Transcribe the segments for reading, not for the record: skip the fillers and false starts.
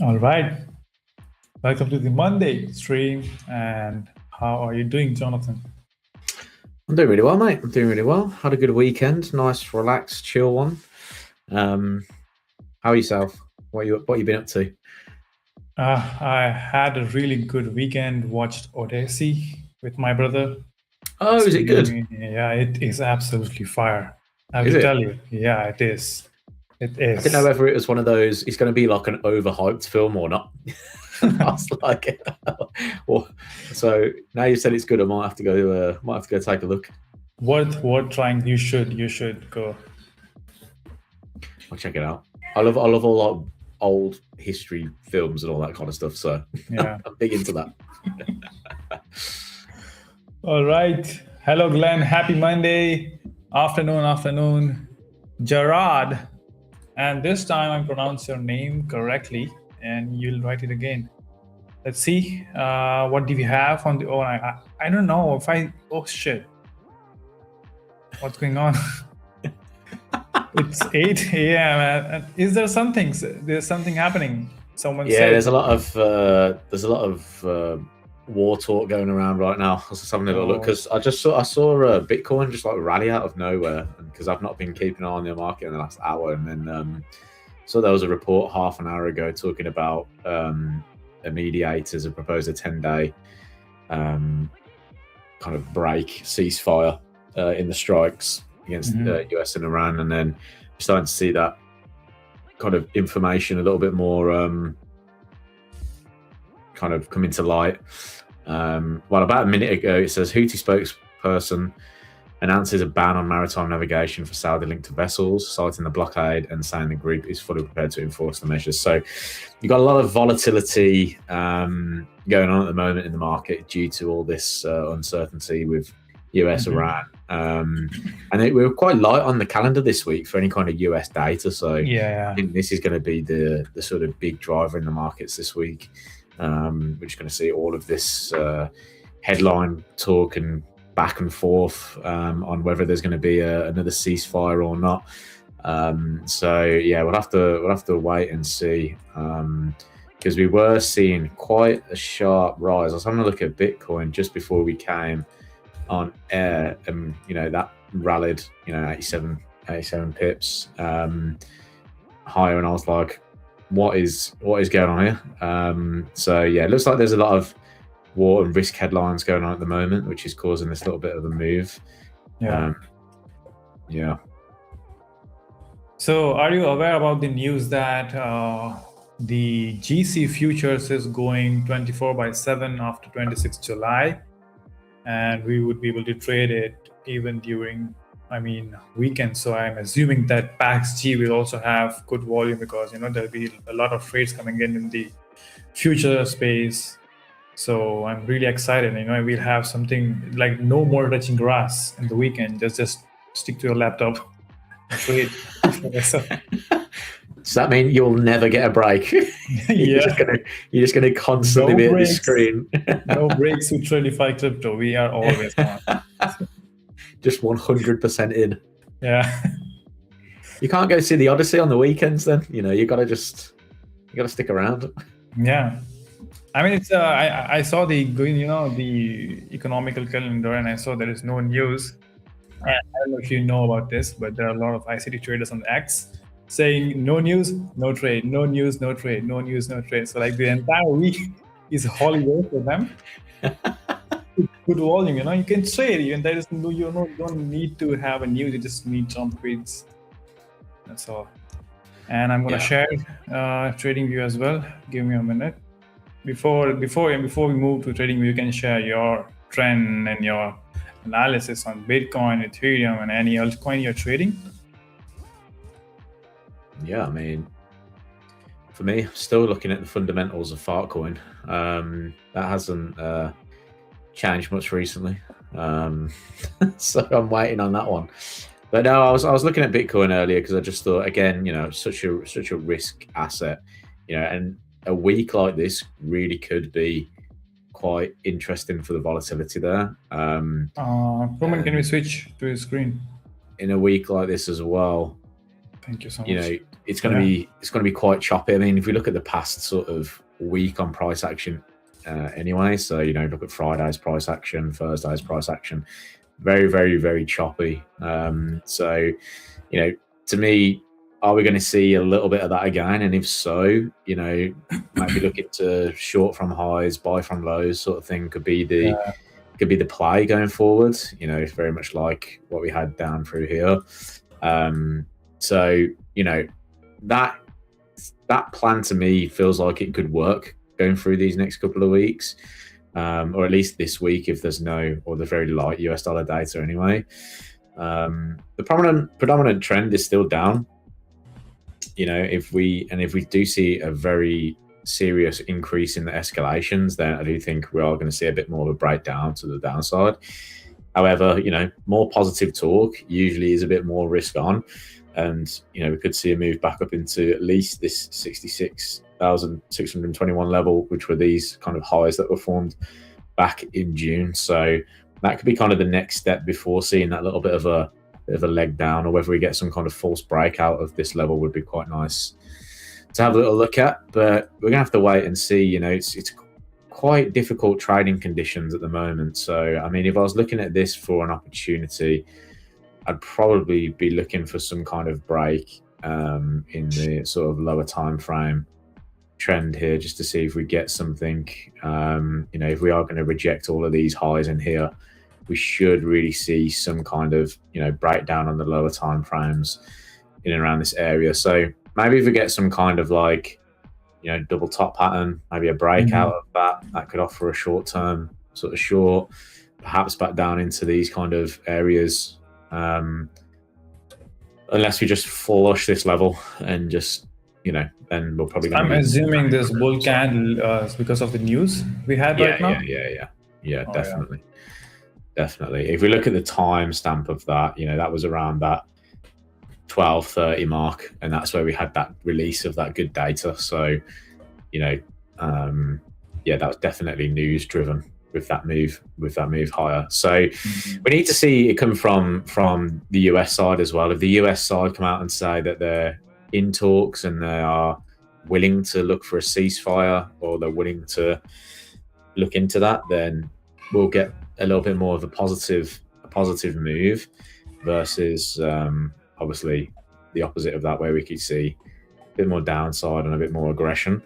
All right. Welcome to the Monday stream. And how are you doing, Jonathan? I'm doing really well, mate. I'm doing really well. Had a good weekend. Nice, relaxed, chill one. How are yourself? What you been up to? I had a really good weekend. Watched Odyssey with my brother. Oh, is it good? Yeah, it is absolutely fire. I have to tell you. Yeah, it is. It is. I didn't know whether it was one of those. It's going to be like an overhyped film or not. I was like, so now you said it's good. I might have to go. Take a look. Worth trying. You should go. I'll check it out. I love all like old history films and all that kind of stuff. So yeah, I'm big into that. All right. Hello, Glenn. Happy Monday afternoon. Gerard. And this time I pronounce your name correctly, and you'll write it again. Let's see. What do we have on the? Oh, I don't know if I. Oh shit! What's going on? It's 8 a.m. Is there something? There's something happening. Someone said. There's a lot of war talk going around right now. I was just having a little look because I saw Bitcoin just like rally out of nowhere because I've not been keeping an eye on the market in the last hour, and then so there was a report half an hour ago talking about a mediators have proposed a 10-day kind of break ceasefire in the strikes against the US and Iran, and then we're starting to see that kind of information a little bit more kind of come into light. Well, about a minute ago, it says Houthi spokesperson announces a ban on maritime navigation for Saudi-linked vessels, citing the blockade and saying the group is fully prepared to enforce the measures. So you've got a lot of volatility going on at the moment in the market due to all this uncertainty with US, Iran. And we were quite light on the calendar this week for any kind of US data. So I think this is going to be the sort of big driver in the markets this week. We're just going to see all of this headline talk and back and forth on whether there's going to be another ceasefire or not. So yeah, we'll have to wait and see because we were seeing quite a sharp rise. I was having a look at Bitcoin just before we came on air, and that rallied 87 pips higher, and I was like, what is going on here? So yeah, it looks like there's a lot of war and risk headlines going on at the moment, which is causing this little bit of a move. So are you aware about the news that the GC futures is going 24/7 after 26 July, and we would be able to trade it even during weekends? So I'm assuming that PAX-G will also have good volume because there'll be a lot of trades coming in the future space. So I'm really excited. We'll have something like no more touching grass in the weekend. Just stick to your laptop and trade. Does that mean you'll never get a break? You're just gonna constantly be at the screen. No breaks with Tradeify crypto. We are always on. Just 100% in. Yeah. You can't go see the Odyssey on the weekends then. You gotta stick around. Yeah. I mean, it's I saw the the economical calendar, and I saw there is no news. And I don't know if you know about this, but there are a lot of ICT traders on X saying no news, no trade, no news, no trade, no news, no trade. So like the entire week is holiday for them. Good volume, you can trade. Even there is no, you don't need to have a news. You just need some trades. That's all. And I'm gonna share trading view as well. Give me a minute. Before we move to trading view, you can share your trend and your analysis on Bitcoin, Ethereum, and any altcoin you're trading. Yeah, I mean, for me, still looking at the fundamentals of Altcoin. That hasn't changed much recently, so I'm waiting on that one. But no, I was looking at Bitcoin earlier because I just thought, again, such a risk asset, and a week like this really could be quite interesting for the volatility there. Roman, can we switch to his screen? In a week like this as well. Thank you so much. It's going to be quite choppy. I mean, if we look at the past sort of week on price action, anyway, so look at Friday's price action, Thursday's price action, very, very, very choppy. So, to me, are we going to see a little bit of that again? And if so, maybe looking to short from highs, buy from lows, sort of thing could be the play going forward. It's very much like what we had down through here. So that plan to me feels like it could work going through these next couple of weeks, or at least this week if there's the very light US dollar data anyway. The predominant trend is still down. If we do see a very serious increase in the escalations, then I do think we are going to see a bit more of a breakdown to the downside. However, more positive talk usually is a bit more risk on. And, we could see a move back up into at least this 66,621 level, which were these kind of highs that were formed back in June. So that could be kind of the next step before seeing that little bit of a leg down, or whether we get some kind of false breakout of this level would be quite nice to have a little look at. But we're going to have to wait and see. It's quite difficult trading conditions at the moment. So, I mean, if I was looking at this for an opportunity, I'd probably be looking for some kind of break in the sort of lower time frame trend here, just to see if we get something. If we are going to reject all of these highs in here, we should really see some kind of breakdown on the lower time frames in and around this area. So maybe if we get some kind of double top pattern, maybe a breakout of that could offer a short term sort of short, perhaps back down into these kind of areas. Unless we just flush this level and just then we'll probably. I'm assuming this bull candle is because of the news we had right now. Yeah, definitely. Definitely. If we look at the time stamp of that, that was around that 12:30 mark, and that's where we had that release of that good data. So, that was definitely news driven with that move higher. So we need to see it come from the US side as well. If the US side come out and say that they're in talks and they are willing to look for a ceasefire, or they're willing to look into that, then we'll get a little bit more of a positive move versus obviously the opposite of that, where we could see a bit more downside and a bit more aggression.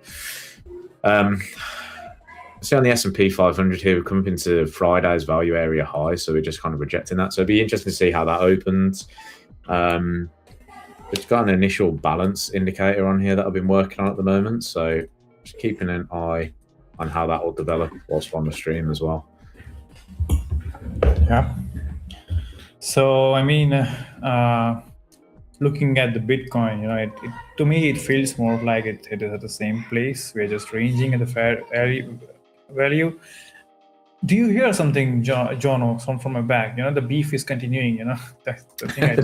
See on the S&P 500 here, we've come up into Friday's value area high, so we're just kind of rejecting that. So it'd be interesting to see how that opens. It's got an initial balance indicator on here that I've been working on at the moment, so just keeping an eye on how that will develop whilst on the stream as well. Yeah. So I mean, looking at the Bitcoin, to me it feels more like it is at the same place. We're just ranging at the fair value. Do you hear something, John, from my back? The beef is continuing. That's the thing.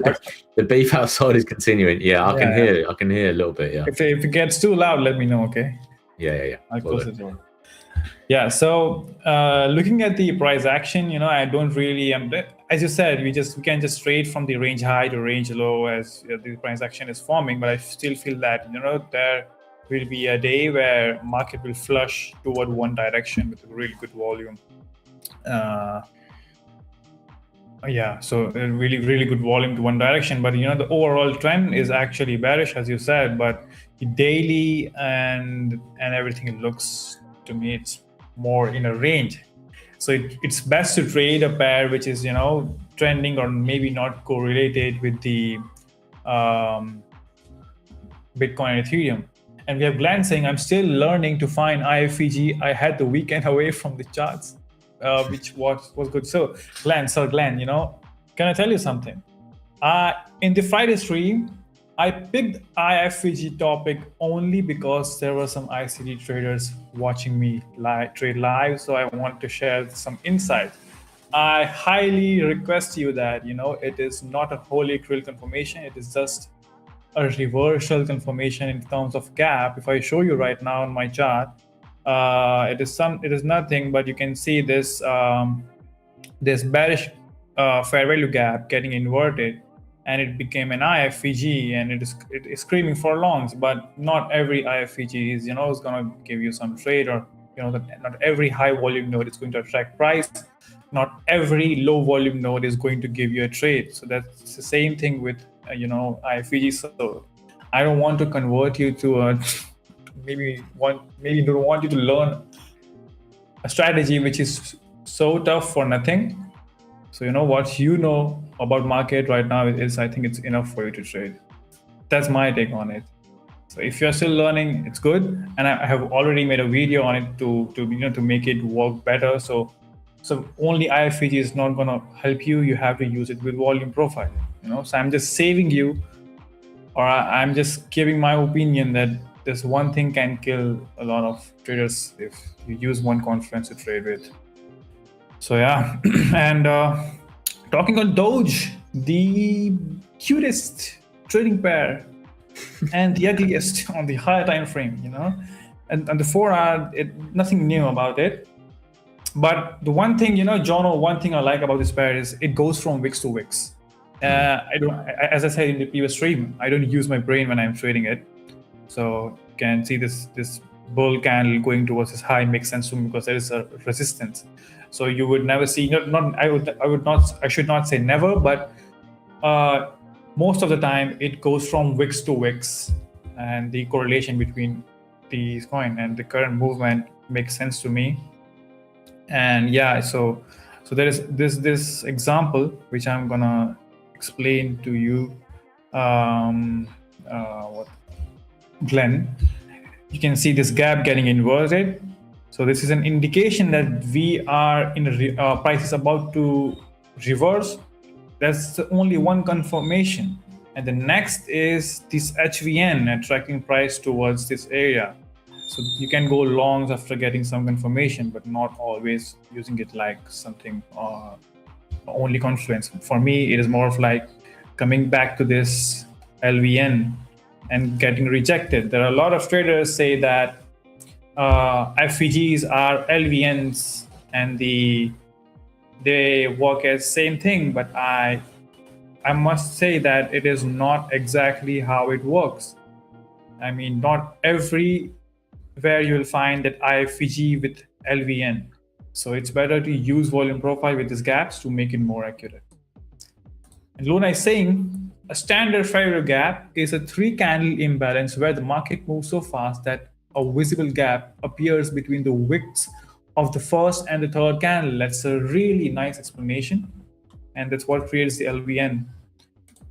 The beef outside is continuing. Yeah, I can hear it. I can hear a little bit. Yeah. If it gets too loud, let me know. Okay. Yeah. I'll close the door. Yeah. So looking at the price action, I don't really. As you said, we can just trade from the range high to range low as the price action is forming. But I still feel that there will be a day where market will flush toward one direction with a really good volume. So a really good volume to one direction, but the overall trend is actually bearish, as you said. But the daily and everything, it looks to me it's more in a range. So it's best to trade a pair which is trending or maybe not correlated with the Bitcoin and Ethereum. And we have Glenn saying, I'm still learning to find IFEG. I had the weekend away from the charts, which was good. So Glenn, can I tell you something? In the Friday stream, I picked IFEG topic only because there were some ICD traders watching me trade live. So I want to share some insight. I highly request you that, it is not a holy grail confirmation. It is just a reversal confirmation in terms of gap. If I show you right now on my chart, it is nothing, but you can see this this bearish fair value gap getting inverted, and it became an IFEG, and it is screaming for longs. But not every IFEG is is going to give you some trade, or not every high volume node is going to attract price. Not every low volume node is going to give you a trade. So that's the same thing with IFEG. So I don't want to convert you to maybe don't want you to learn a strategy which is so tough for nothing. So what about market right now is, I think it's enough for you to trade. That's my take on it. So if you're still learning, it's good, and I have already made a video on it to make it work better. So only IFEG is not going to help you. You have to use it with volume profile. So I'm just saving you, or I'm just giving my opinion that this one thing can kill a lot of traders if you use one confluence to trade with. So yeah, and talking on Doge, the cutest trading pair and the ugliest on the higher time frame, and the 4 hour, nothing new about it. But the one thing, one thing I like about this pair is it goes from wicks to wicks. As I said in the previous stream, I don't use my brain when I'm trading it. So you can see this bull candle going towards this high makes sense to me because there is a resistance. So you would never see, I should not say never, but most of the time it goes from wicks to wicks, and the correlation between these coin and the current movement makes sense to me. And yeah, so there is this example which I'm gonna explain to you. Glenn, you can see this gap getting inverted. So this is an indication that we are in price is about to reverse. That's the only one confirmation. And the next is this HVN attracting price towards this area. So you can go longs after getting some confirmation, but not always using it like something only confluence. For me, it is more of like coming back to this LVN and getting rejected. There are a lot of traders say that FVGs are LVNs and they work as same thing, but I must say that it is not exactly how it works. I mean, not everywhere you will find that IFEG with LVN. So it's better to use volume profile with these gaps to make it more accurate. And Luna is saying a standard fair value gap is a 3-candle imbalance where the market moves so fast that a visible gap appears between the wicks of the first and the third candle. That's a really nice explanation, and that's what creates the LVN.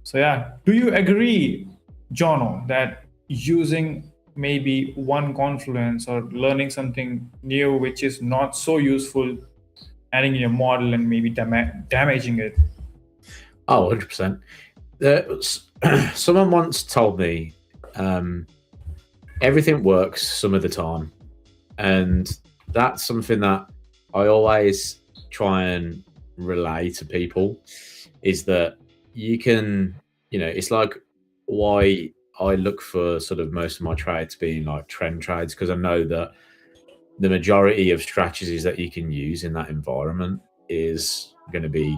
So yeah, do you agree, Jono, that using maybe one confluence or learning something new which is not so useful, adding in your model and maybe damaging it? Oh, 100%. Someone once told me everything works some of the time, and that's something that I always try and relay to people, is that you can, it's like why I look for sort of most of my trades being like trend trades, because I know that the majority of strategies that you can use in that environment is going to be,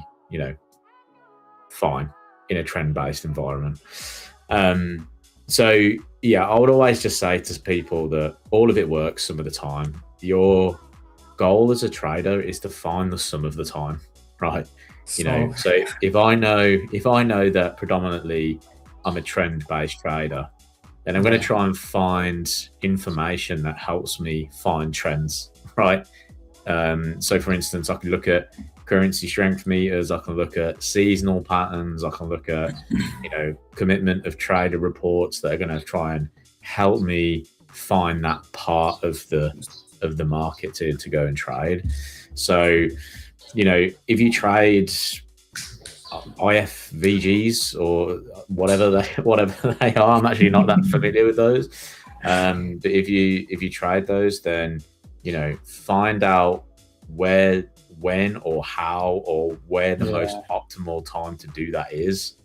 fine in a trend-based environment. So Yeah, I would always just say to people that all of it works some of the time. Your goal as a trader is to find the sum of the time, right? So So if I know that predominantly I'm a trend-based trader, then I'm going to try and find information that helps me find trends, right? So for instance, I can look at currency strength meters, I can look at seasonal patterns, I can look at commitment of trader reports that are going to try and help me find that part of the market to go and trade. So if you trade IFVGs or whatever they are, I'm actually not that familiar with those, but if you trade those, then find out where, when, or how, or where the most optimal time to do that is,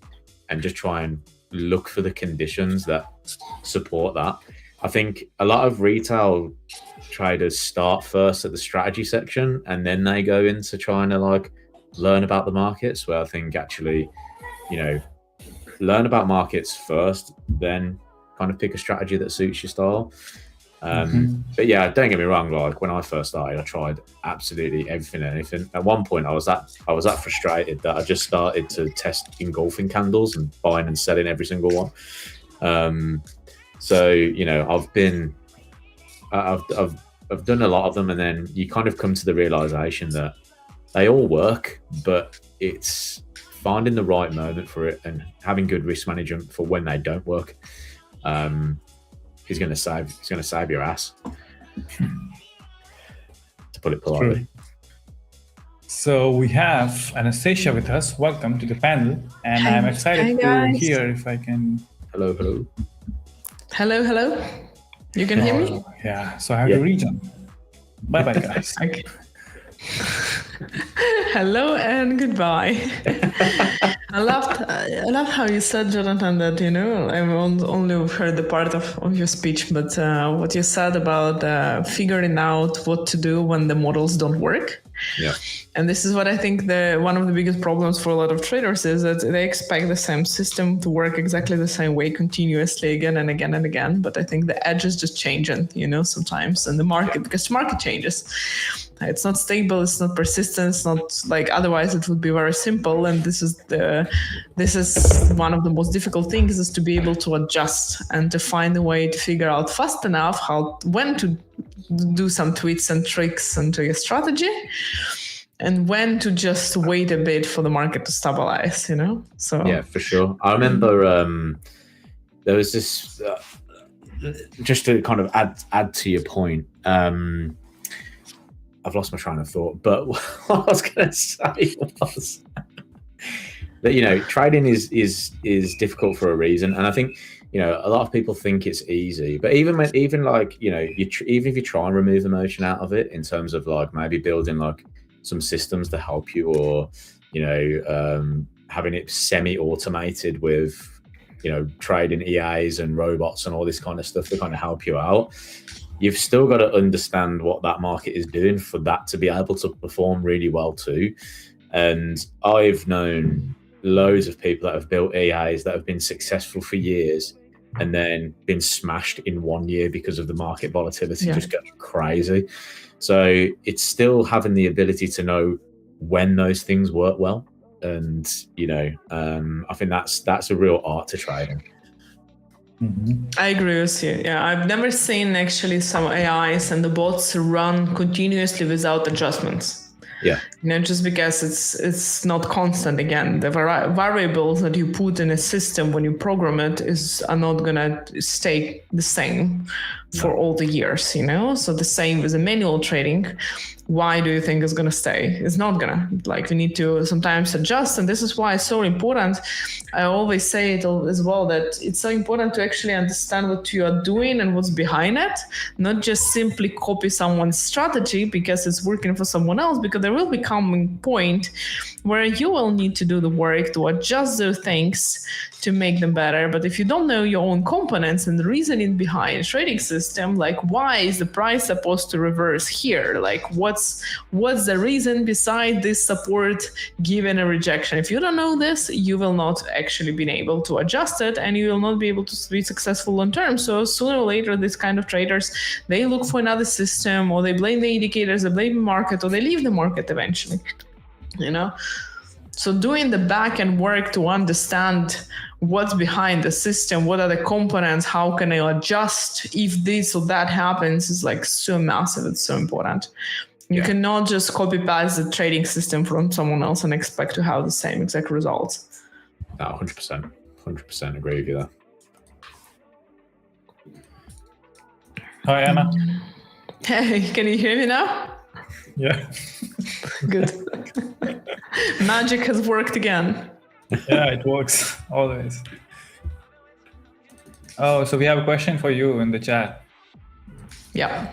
and just try and look for the conditions that support that. I think a lot of retail traders start first at the strategy section, and then they go into trying to learn about the markets, where I think actually, learn about markets first, then kind of pick a strategy that suits your style. But yeah, don't get me wrong. When I first started, I tried absolutely everything and anything. At one point, I was that frustrated that I just started to test engulfing candles and buying and selling every single one. So I've done a lot of them, and then you kind of come to the realization that they all work, but it's finding the right moment for it and having good risk management for when they don't work. He's going to save your ass, to put it politely. True. So we have Anastasiia with us. Welcome to the panel, and I'm excited to hear if I can. Hello. You can hear me? Yeah. So I have to read on. Bye, guys. Okay. Hello and goodbye. I loved how you said, Jonathan, that I've only heard the part of your speech, but what you said about figuring out what to do when the models don't work. Yeah. And this is what I think one of the biggest problems for a lot of traders is that they expect the same system to work exactly the same way continuously again and again and again. But I think the edges just changing, sometimes in the market, because the market changes. It's not stable, it's not persistent, it's not otherwise it would be very simple. And this is one of the most difficult things, is to be able to adjust and to find a way to figure out fast enough when to do some tweaks and tricks into your strategy, and when to just wait a bit for the market to stabilize, So yeah, for sure. I remember there was this just to kind of add to your point. I've lost my train of thought, but what I was going to say was that trading is difficult for a reason, and I think a lot of people think it's easy, but even if you try and remove emotion out of it, in terms of maybe building some systems to help you, or having it semi-automated with trading EAs and robots and all this kind of stuff to kind of help you out, you've still got to understand what that market is doing for that to be able to perform really well too. And I've known loads of people that have built EAs that have been successful for years and then been smashed in 1 year because of the market volatility just going crazy. So it's still having the ability to know when those things work well. And, I think that's a real art to trading. I agree with you. Yeah, I've never seen actually some AIs and the bots run continuously without adjustments. Yeah. Just because it's not constant. Again, the variables that you put in a system when you program it are not gonna stay the same for all the years. So the same with the manual trading. Why do you think it's gonna stay? It's not gonna. We need to sometimes adjust, and this is why it's so important. I always say it as well, that it's so important to actually understand what you are doing and what's behind it, not just simply copy someone's strategy because it's working for someone else, because there will become a point where you will need to do the work to adjust those things to make them better. But if you don't know your own components and the reasoning behind a trading system, like why is the price supposed to reverse here? Like what's the reason beside this support given a rejection? If you don't know this, you will not actually be able to adjust it, and you will not be able to be successful long term. So sooner or later, this kind of traders, they look for another system, or they blame the indicators, they blame the market, or they leave the market eventually. So doing the back end work to understand what's behind the system, what are the components, how can I adjust if this or that happens, is like so massive. It's so important. You cannot just copy paste the trading system from someone else and expect to have the same exact results. No, 100% agree with you there. Hi, Anna. Hey, can you hear me now? Yeah. Good. Magic has worked again. Yeah, it works always. Oh, so we have a question for you in the chat. Yeah.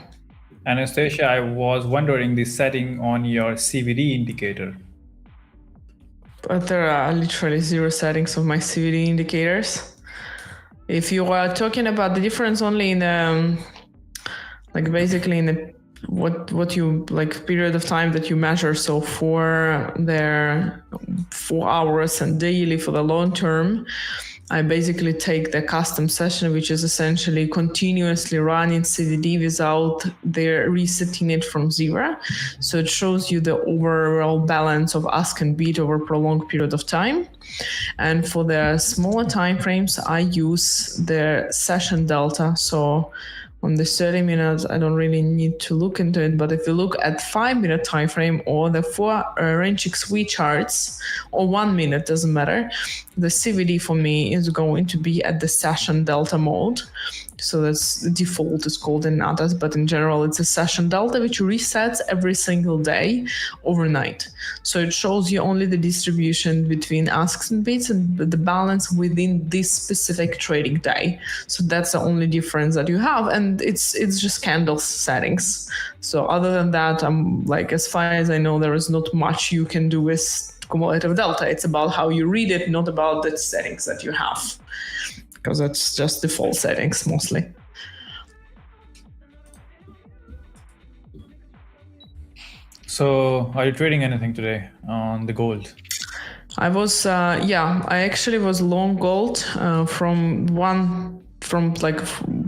Anastasia, I was wondering the setting on your CVD indicator. But there are literally 0 settings of my CVD indicators. If you are talking about the difference only in basically in the what you like period of time that you measure, so for their 4 hours and daily for the long term, I basically take the custom session, which is essentially continuously running CVD without their resetting it from 0. So it shows you the overall balance of ask and bid over a prolonged period of time. And for the smaller time frames, I use the session delta. So on the 30 minutes, I don't really need to look into it, but if you look at 5-minute time frame or the 4 range XY charts or 1 minute, doesn't matter, the CVD for me is going to be at the session delta mode. So that's the default is called in others, but in general, it's a session delta which resets every single day overnight. So it shows you only the distribution between asks and bids and the balance within this specific trading day. So that's the only difference that you have, and it's just candles settings. So other than that, as far as I know, there is not much you can do with cumulative delta. It's about how you read it, not about the settings that you have, because that's just default settings mostly. So are you trading anything today on the gold? I was, I actually was long gold from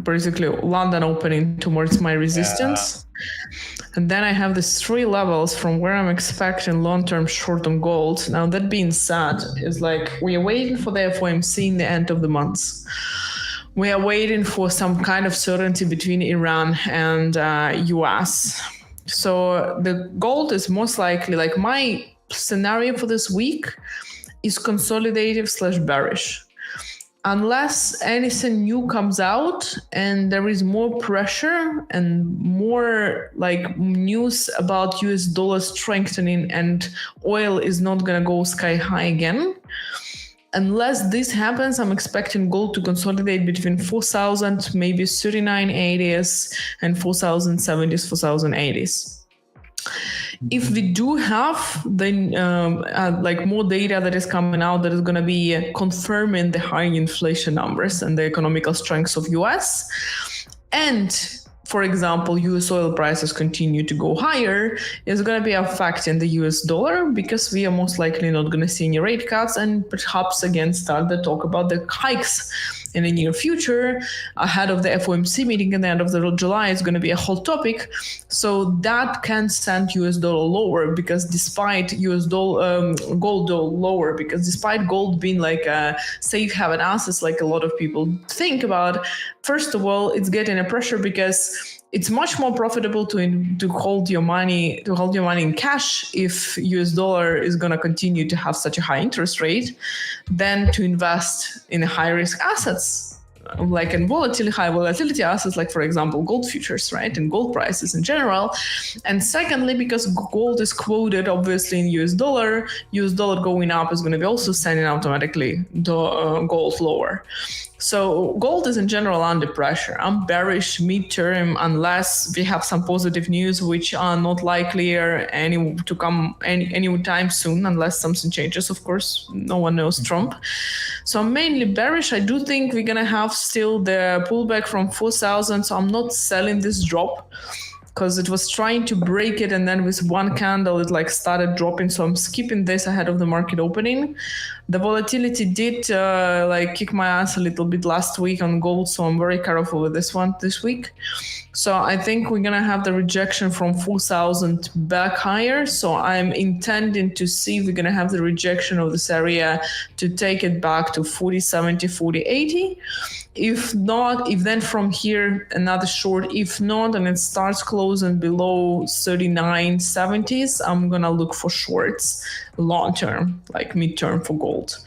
basically London opening towards my resistance. And then I have these 3 levels from where I'm expecting long-term short-term gold. Now, that being said, is we are waiting for the FOMC in the end of the month. We are waiting for some kind of certainty between Iran and US. So the gold is most likely, my scenario for this week is consolidative / bearish. Unless anything new comes out and there is more pressure and more news about US dollar strengthening and oil is not going to go sky high again. Unless this happens, I'm expecting gold to consolidate between 4,000, maybe 3980s and 4,070s, 4,080s. If we do have then more data that is coming out that is going to be confirming the high inflation numbers and the economical strengths of US, and for example, US oil prices continue to go higher, is going to be affecting the US dollar, because we are most likely not going to see any rate cuts and perhaps again start the talk about the hikes in the near future. Ahead of the FOMC meeting at the end of July is going to be a hot topic. So that can send US dollar lower, because despite US dollar, gold lower, because despite gold being a safe haven assets, like a lot of people think about, first of all, it's getting a pressure because it's much more profitable to hold your money in cash if US dollar is going to continue to have such a high interest rate than to invest in high risk assets in high volatility assets, like for example gold futures, right, and gold prices in general. And secondly, because gold is quoted obviously in US dollar going up is going to be also sending automatically gold lower. So gold is in general under pressure. I'm bearish midterm unless we have some positive news, which are not likely to come any time soon, unless something changes. Of course, no one knows Trump. So I'm mainly bearish. I do think we're gonna have still the pullback from 4,000. So I'm not selling this drop, because it was trying to break it, and then with one candle it like started dropping. So I'm skipping this ahead of the market opening. The volatility did like kick my ass a little bit last week on gold, so I'm very careful with this one this week. So I think we're gonna have the rejection from 4,000 back higher. So I'm intending to see if we're gonna have the rejection of this area to take it back to 40.70, 40.80. If not, if then from here another short. If not, and it starts closing below 39.70s, I'm gonna look for shorts long term, like midterm for gold.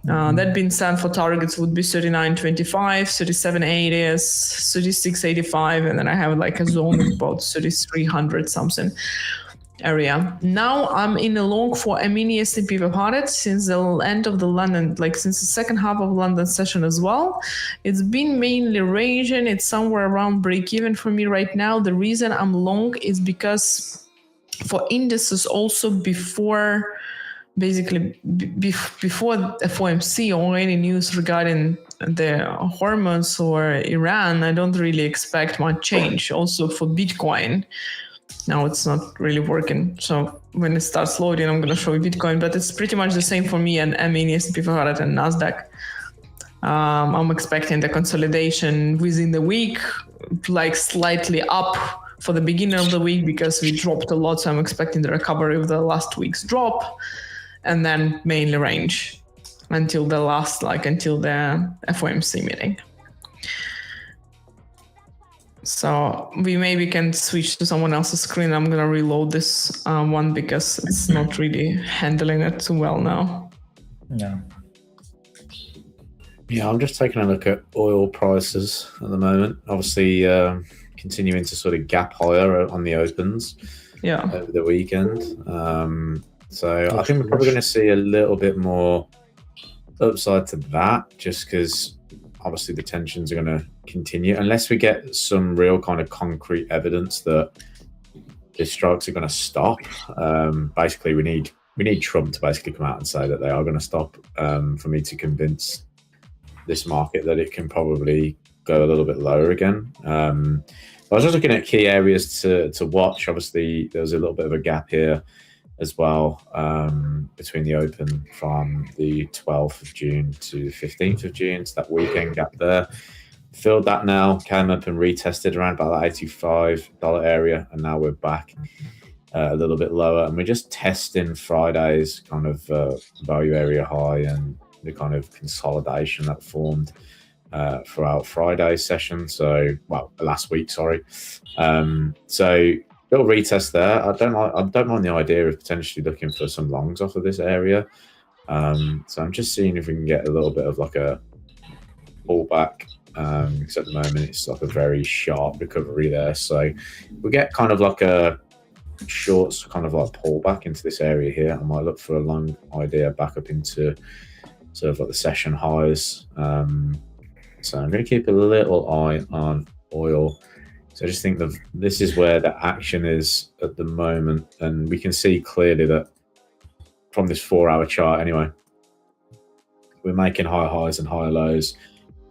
That being said, for targets would be 39.25, 37.80, 36.85, and then I have like a zone of about 3,300 something area. Now I'm in a long for a mini S&P 500 since the end of the London, like since the second half of London session as well. It's been mainly ranging. It's somewhere around break even for me right now. The reason I'm long is because for indices also before FOMC or any news regarding the hormones or Iran, I don't really expect much change. Also for Bitcoin, now it's not really working. So when it starts loading, I'm going to show you Bitcoin, but it's pretty much the same for me and mini S&P 500 and Nasdaq. I'm expecting the consolidation within the week, like slightly up for the beginning of the week because we dropped a lot. So I'm expecting the recovery of the last week's drop, and then mainly range until the FOMC meeting. So we maybe can switch to someone else's screen. I'm gonna reload this one because it's not really handling it too well now. Yeah, I'm just taking a look at oil prices at the moment. Obviously, continuing to sort of gap higher on the opens over the weekend. So I think we're probably going to see a little bit more upside to that, just because obviously the tensions are going to continue unless we get some real kind of concrete evidence that the strikes are going to stop. Basically, we need Trump to basically come out and say that they are going to stop for me to convince this market that it can probably go a little bit lower again. I was just looking at key areas to watch. Obviously, there was a little bit of a gap here as well between the open from the 12th of June to the 15th of June. So that weekend gap there. Filled that now, came up and retested around about that $85 area, and now we're back a little bit lower. And we're just testing Friday's kind of value area high and the kind of consolidation that formed throughout Friday's session. So, well, last week, sorry. So little retest there. I don't mind the idea of potentially looking for some longs off of this area. So I'm just seeing if we can get a little bit of like a pullback. Because at the moment it's like a very sharp recovery there. So we get kind of like a short kind of like pullback into this area here. I might look for a long idea back up into sort of like the session highs. So I'm going to keep a little eye on oil. So I just think that this is where the action is at the moment. And we can see clearly that from this 4-hour chart anyway, we're making higher highs and higher lows.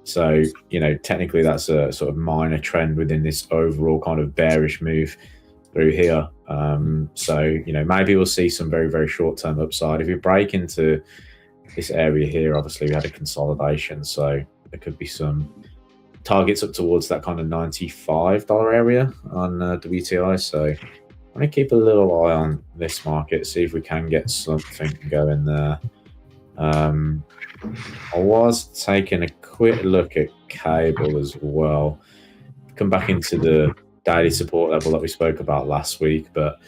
So, you know, technically that's a sort of minor trend within this overall kind of bearish move through here. So, you know, maybe we'll see some very, very short-term upside. If we break into this area here, obviously we had a consolidation. So there could be some targets up towards that kind of $95 area on WTI. So I'm going to keep a little eye on this market, see if we can get something going there. I was taking a quick look at cable as well. Come back into the daily support level that we spoke about last week, but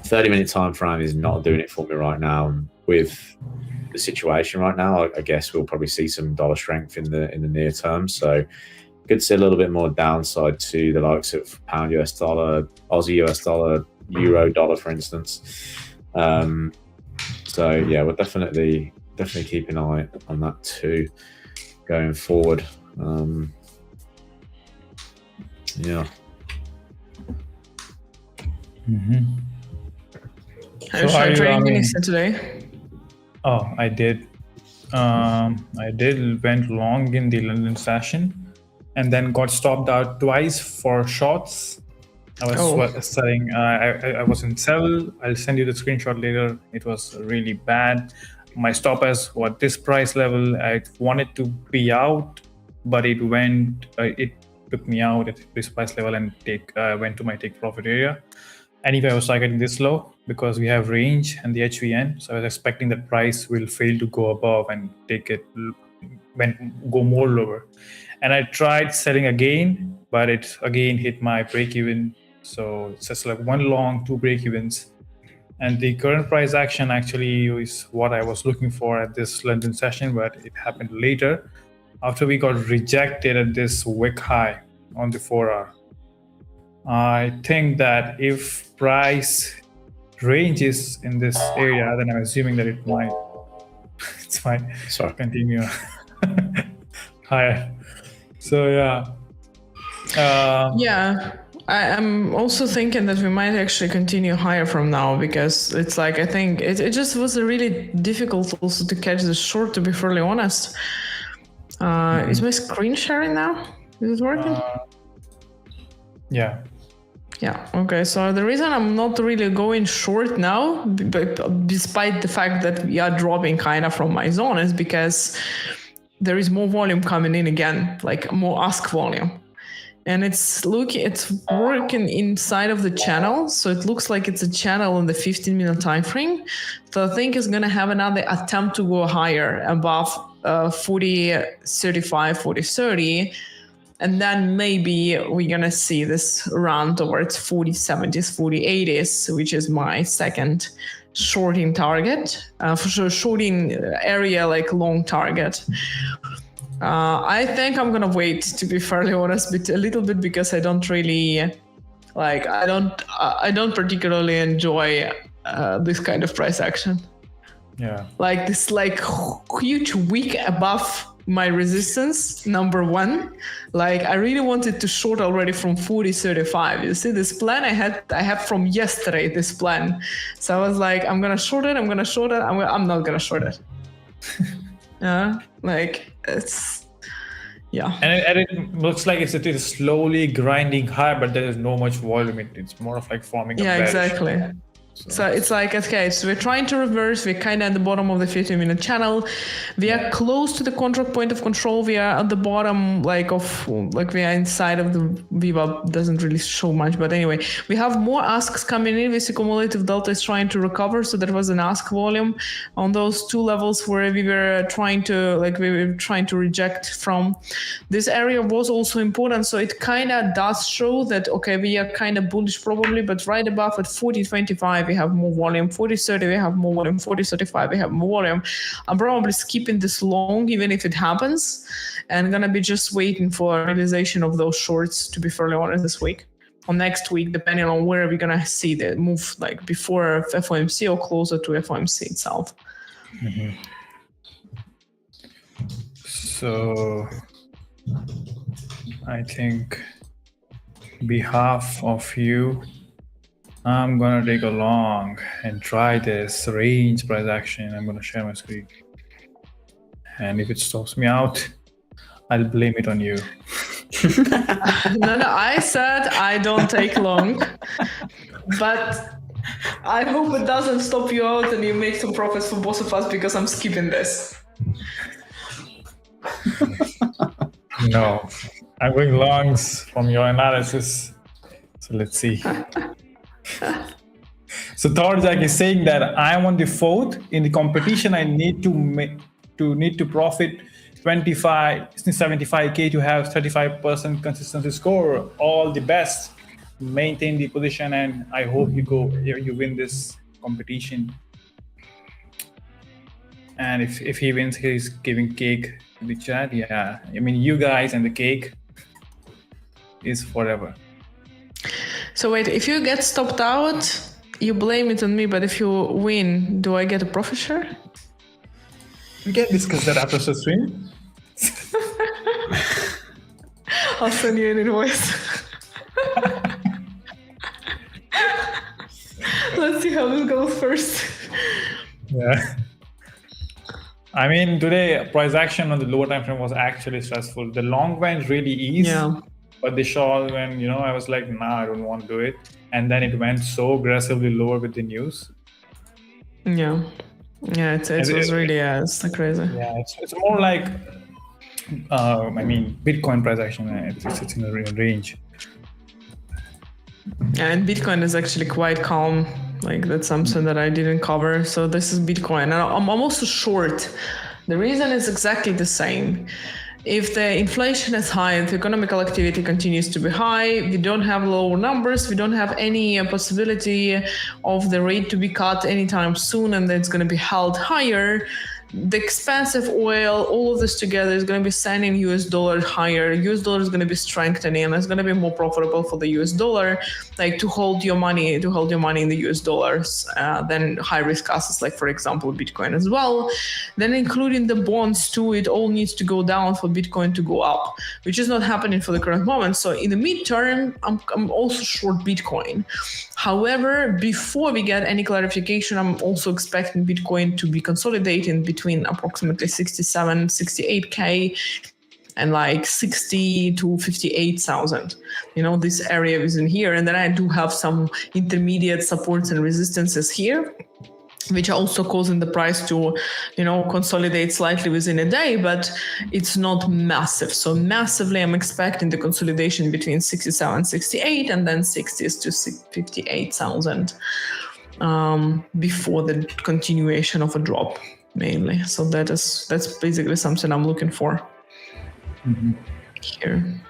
30-minute time frame is not doing it for me right now. With the situation right now, I guess we'll probably see some dollar strength in the near term. So could see a little bit more downside to the likes of pound US dollar, Aussie US dollar, euro dollar, for instance. So yeah, we'll definitely keep an eye on that too. going forward. Yeah. Ayush, are are you, trading today? Oh, I did. Went long in the London session, and then got stopped out twice for shorts. I was selling. I was in sell. I'll send you the screenshot later. It was really bad. My stop as what this price level. I wanted to be out, but it went. It took me out at this price level and went to my take profit area. Anyway, I was targeting this low because we have range and the HVN. So I was expecting that price will fail to go above and go more lower. And I tried selling again, but it again hit my break even. So it's just like one long, two break evens. And the current price action actually is what I was looking for at this London session, but it happened later after we got rejected at this wick high on the 4-hour. I think that if price ranges in this area, then I'm assuming that it might continue higher. So I'm also thinking that we might actually continue higher from now, because it's like, I think it just was really difficult also to catch the short, to be fairly honest. Is my screen sharing now? Is it working? Yeah. Okay. So the reason I'm not really going short now, despite the fact that we are dropping kind of from my zone, is because there is more volume coming in again, like more ask volume. And it's working inside of the channel. So it looks like it's a channel in the 15-minute time frame. So I think it's going to have another attempt to go higher above 40.35, 40.30. And then maybe we're going to see this run towards 40.70s, 40.80s, which is my second shorting target. For sure, shorting area, like long target. I think I'm going to wait, to be fairly honest, a little bit, because I don't really I don't particularly enjoy this kind of price action. Yeah. Like this huge wick above my resistance, number one. Like I really wanted to short already from 40.35. You see this plan I have from yesterday, this plan. So I was like, I'm gonna short it, I'm not gonna short it. It's And it looks like it is slowly grinding high, but there is no much volume. It's more of like forming a bearish. Exactly. So it's like, okay, so we're trying to reverse. We're kind of at the bottom of the 15-minute channel. We are close to the contract point of control. We are at the bottom, we are inside of the VWAP. Doesn't really show much, but anyway, we have more asks coming in. This cumulative delta is trying to recover. So there was an ask volume on those two levels where we were trying to reject from. This area was also important. So it kind of does show that, okay, we are kind of bullish probably, but right above at 40.25, we have more volume. 40.30, we have more volume. 40.35, we have more volume. I'm probably skipping this long, even if it happens, and gonna be just waiting for realization of those shorts, to be fairly honest, this week or next week, depending on where we're gonna see the move, like before FOMC or closer to FOMC itself. Mm-hmm. So I think behalf of you, I'm gonna take a long and try this range price action. I'm gonna share my screen, and if it stops me out, I'll blame it on you. No, I said I don't take long, but I hope it doesn't stop you out and you make some profits for both of us, because I'm skipping this. No, I'm going longs from your analysis. So let's see. So Thorjak is saying that I'm on the fourth in the competition. I need to profit 75k to have 35% consistency score. All the best. Maintain the position, and I hope you win this competition. And if he wins, he's giving cake in the chat. Yeah, I mean, you guys and the cake is forever. So wait, if you get stopped out, you blame it on me, but if you win, do I get a profit share? We can discuss that after the stream. I'll send you an invoice. Let's see how this goes first. Yeah. I mean, today price action on the lower time frame was actually stressful. The long went really easy, but the short when I was like, nah, I don't want to do it, and then it went so aggressively lower with the news. Yeah, it was really it's crazy. Yeah, it's more like I mean, Bitcoin price action. It's in a range. And Bitcoin is actually quite calm. Like that's something that I didn't cover. So this is Bitcoin. And I'm also short. The reason is exactly the same. If the inflation is high, if economical activity continues to be high, we don't have lower numbers, we don't have any possibility of the rate to be cut anytime soon, and it's going to be held higher. The expensive oil, all of this together is going to be sending US dollar higher. US dollar is going to be strengthening, and it's going to be more profitable for the US dollar, like to hold your money in the US dollars than high risk assets, like for example Bitcoin as well. Then including the bonds too, it all needs to go down for Bitcoin to go up, which is not happening for the current moment. So in the midterm, I'm also short Bitcoin. However, before we get any clarification, I'm also expecting Bitcoin to be consolidating between approximately 67, 68K and like 60 to 58,000. This area is in here. And then I do have some intermediate supports and resistances here, which are also causing the price to, consolidate slightly within a day, but it's not massive. So massively, I'm expecting the consolidation between 67, 68, and then 60s to 58,000 before the continuation of a drop, mainly. So that's basically something I'm looking for here.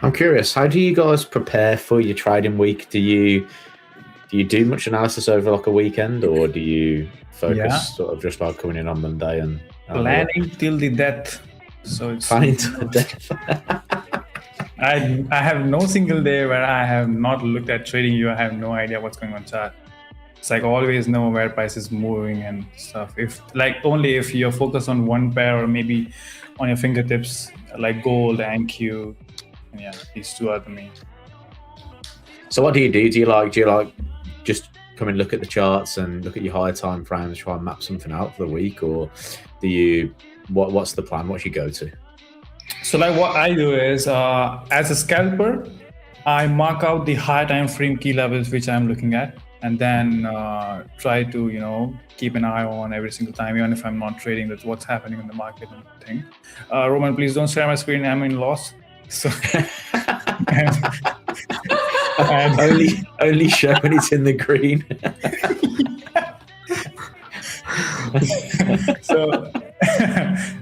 I'm curious, how do you guys prepare for your trading week? Do you do much analysis over like a weekend, or do you focus sort of just like coming in on Monday and planning till the death? So it's planning till the death. I have no single day where I have not looked at trading. I have no idea what's going on chart. It's like always know where price is moving and stuff. Only if you're focused on one pair or maybe on your fingertips, like gold, NQ, and these two are the main. So what do you do? Do you like just come and look at the charts and look at your higher time frames, try and map something out for the week, or do you? What's the plan? What's your go-to? So what I do is, as a scalper, I mark out the high time frame key levels which I'm looking at, and then try to keep an eye on every single time, even if I'm not trading. That's what's happening in the market and thing. Roman, please don't share my screen. I'm in loss. So. And only show when it's in the green. So,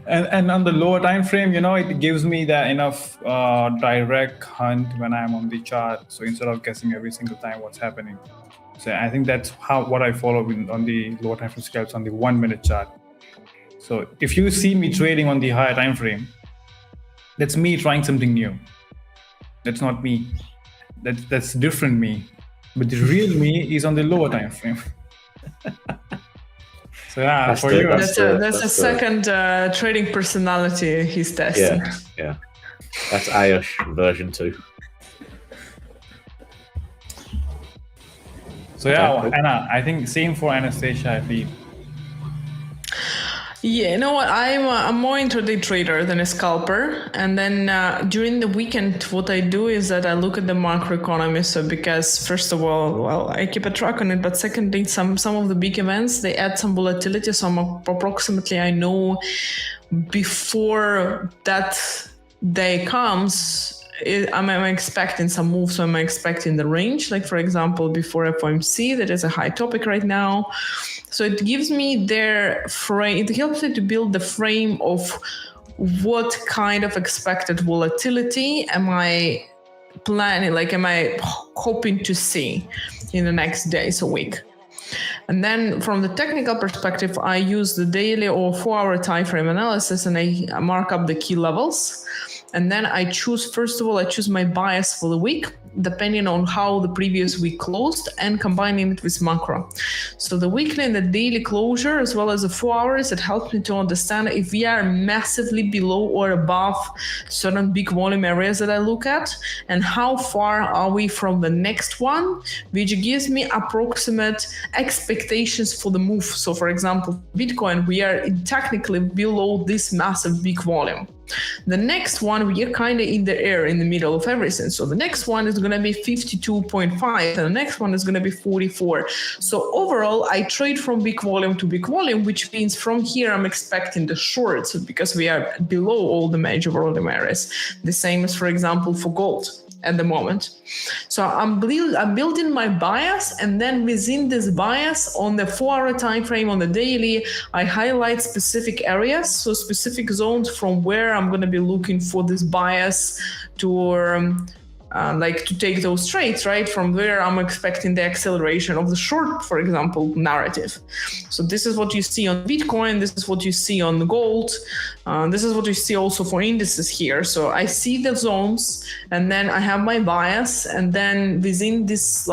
and on the lower time frame, it gives me that enough direct hunt when I'm on the chart. So instead of guessing every single time what's happening, so I think that's what I follow on the lower time frame scalps on the 1 minute chart. So if you see me trading on the higher time frame, that's me trying something new. That's not me. That's different me, but the real me is on the lower time frame. So that's for you. That's a second trading personality he's testing. Yeah. That's Ayush version 2. So Anna, I think same for Anastasiia, I believe. Yeah, you know what? I'm more intraday trader than a scalper. And then during the weekend, what I do is that I look at the macroeconomy. So because first of all, I keep a track on it. But secondly, some of the big events, they add some volatility. So approximately I know before that day comes, am I expecting some moves? So am I expecting the range? Like for example, before FOMC, that is a high topic right now. So it gives me their frame. It helps me to build the frame of what kind of expected volatility am I planning, like am I hoping to see in the next days or week. And then from the technical perspective, I use the daily or 4-hour time frame analysis, and I mark up the key levels. And then I choose, first of all, I choose my bias for the week, depending on how the previous week closed, and combining it with macro. So the weekly and the daily closure, as well as the 4 hours, it helps me to understand if we are massively below or above certain big volume areas that I look at, and how far are we from the next one, which gives me approximate expectations for the move. So for example, Bitcoin, we are technically below this massive big volume. The next one, we are kind of in the air, in the middle of everything. So the next one is going to be 52.5, and the next one is going to be 44. So overall, I trade from big volume to big volume, which means from here I'm expecting the shorts because we are below all the major volume areas. The same as, for example, for gold at the moment. So I'm building my bias, and then within this bias on the 4-hour time frame on the daily, I highlight specific areas, so specific zones from where I'm going to be looking for this bias to to take those trades, right? From where I'm expecting the acceleration of the short, for example, narrative. So this is what you see on Bitcoin. This is what you see on the gold. This is what you see also for indices here. So I see the zones, and then I have my bias, and then within this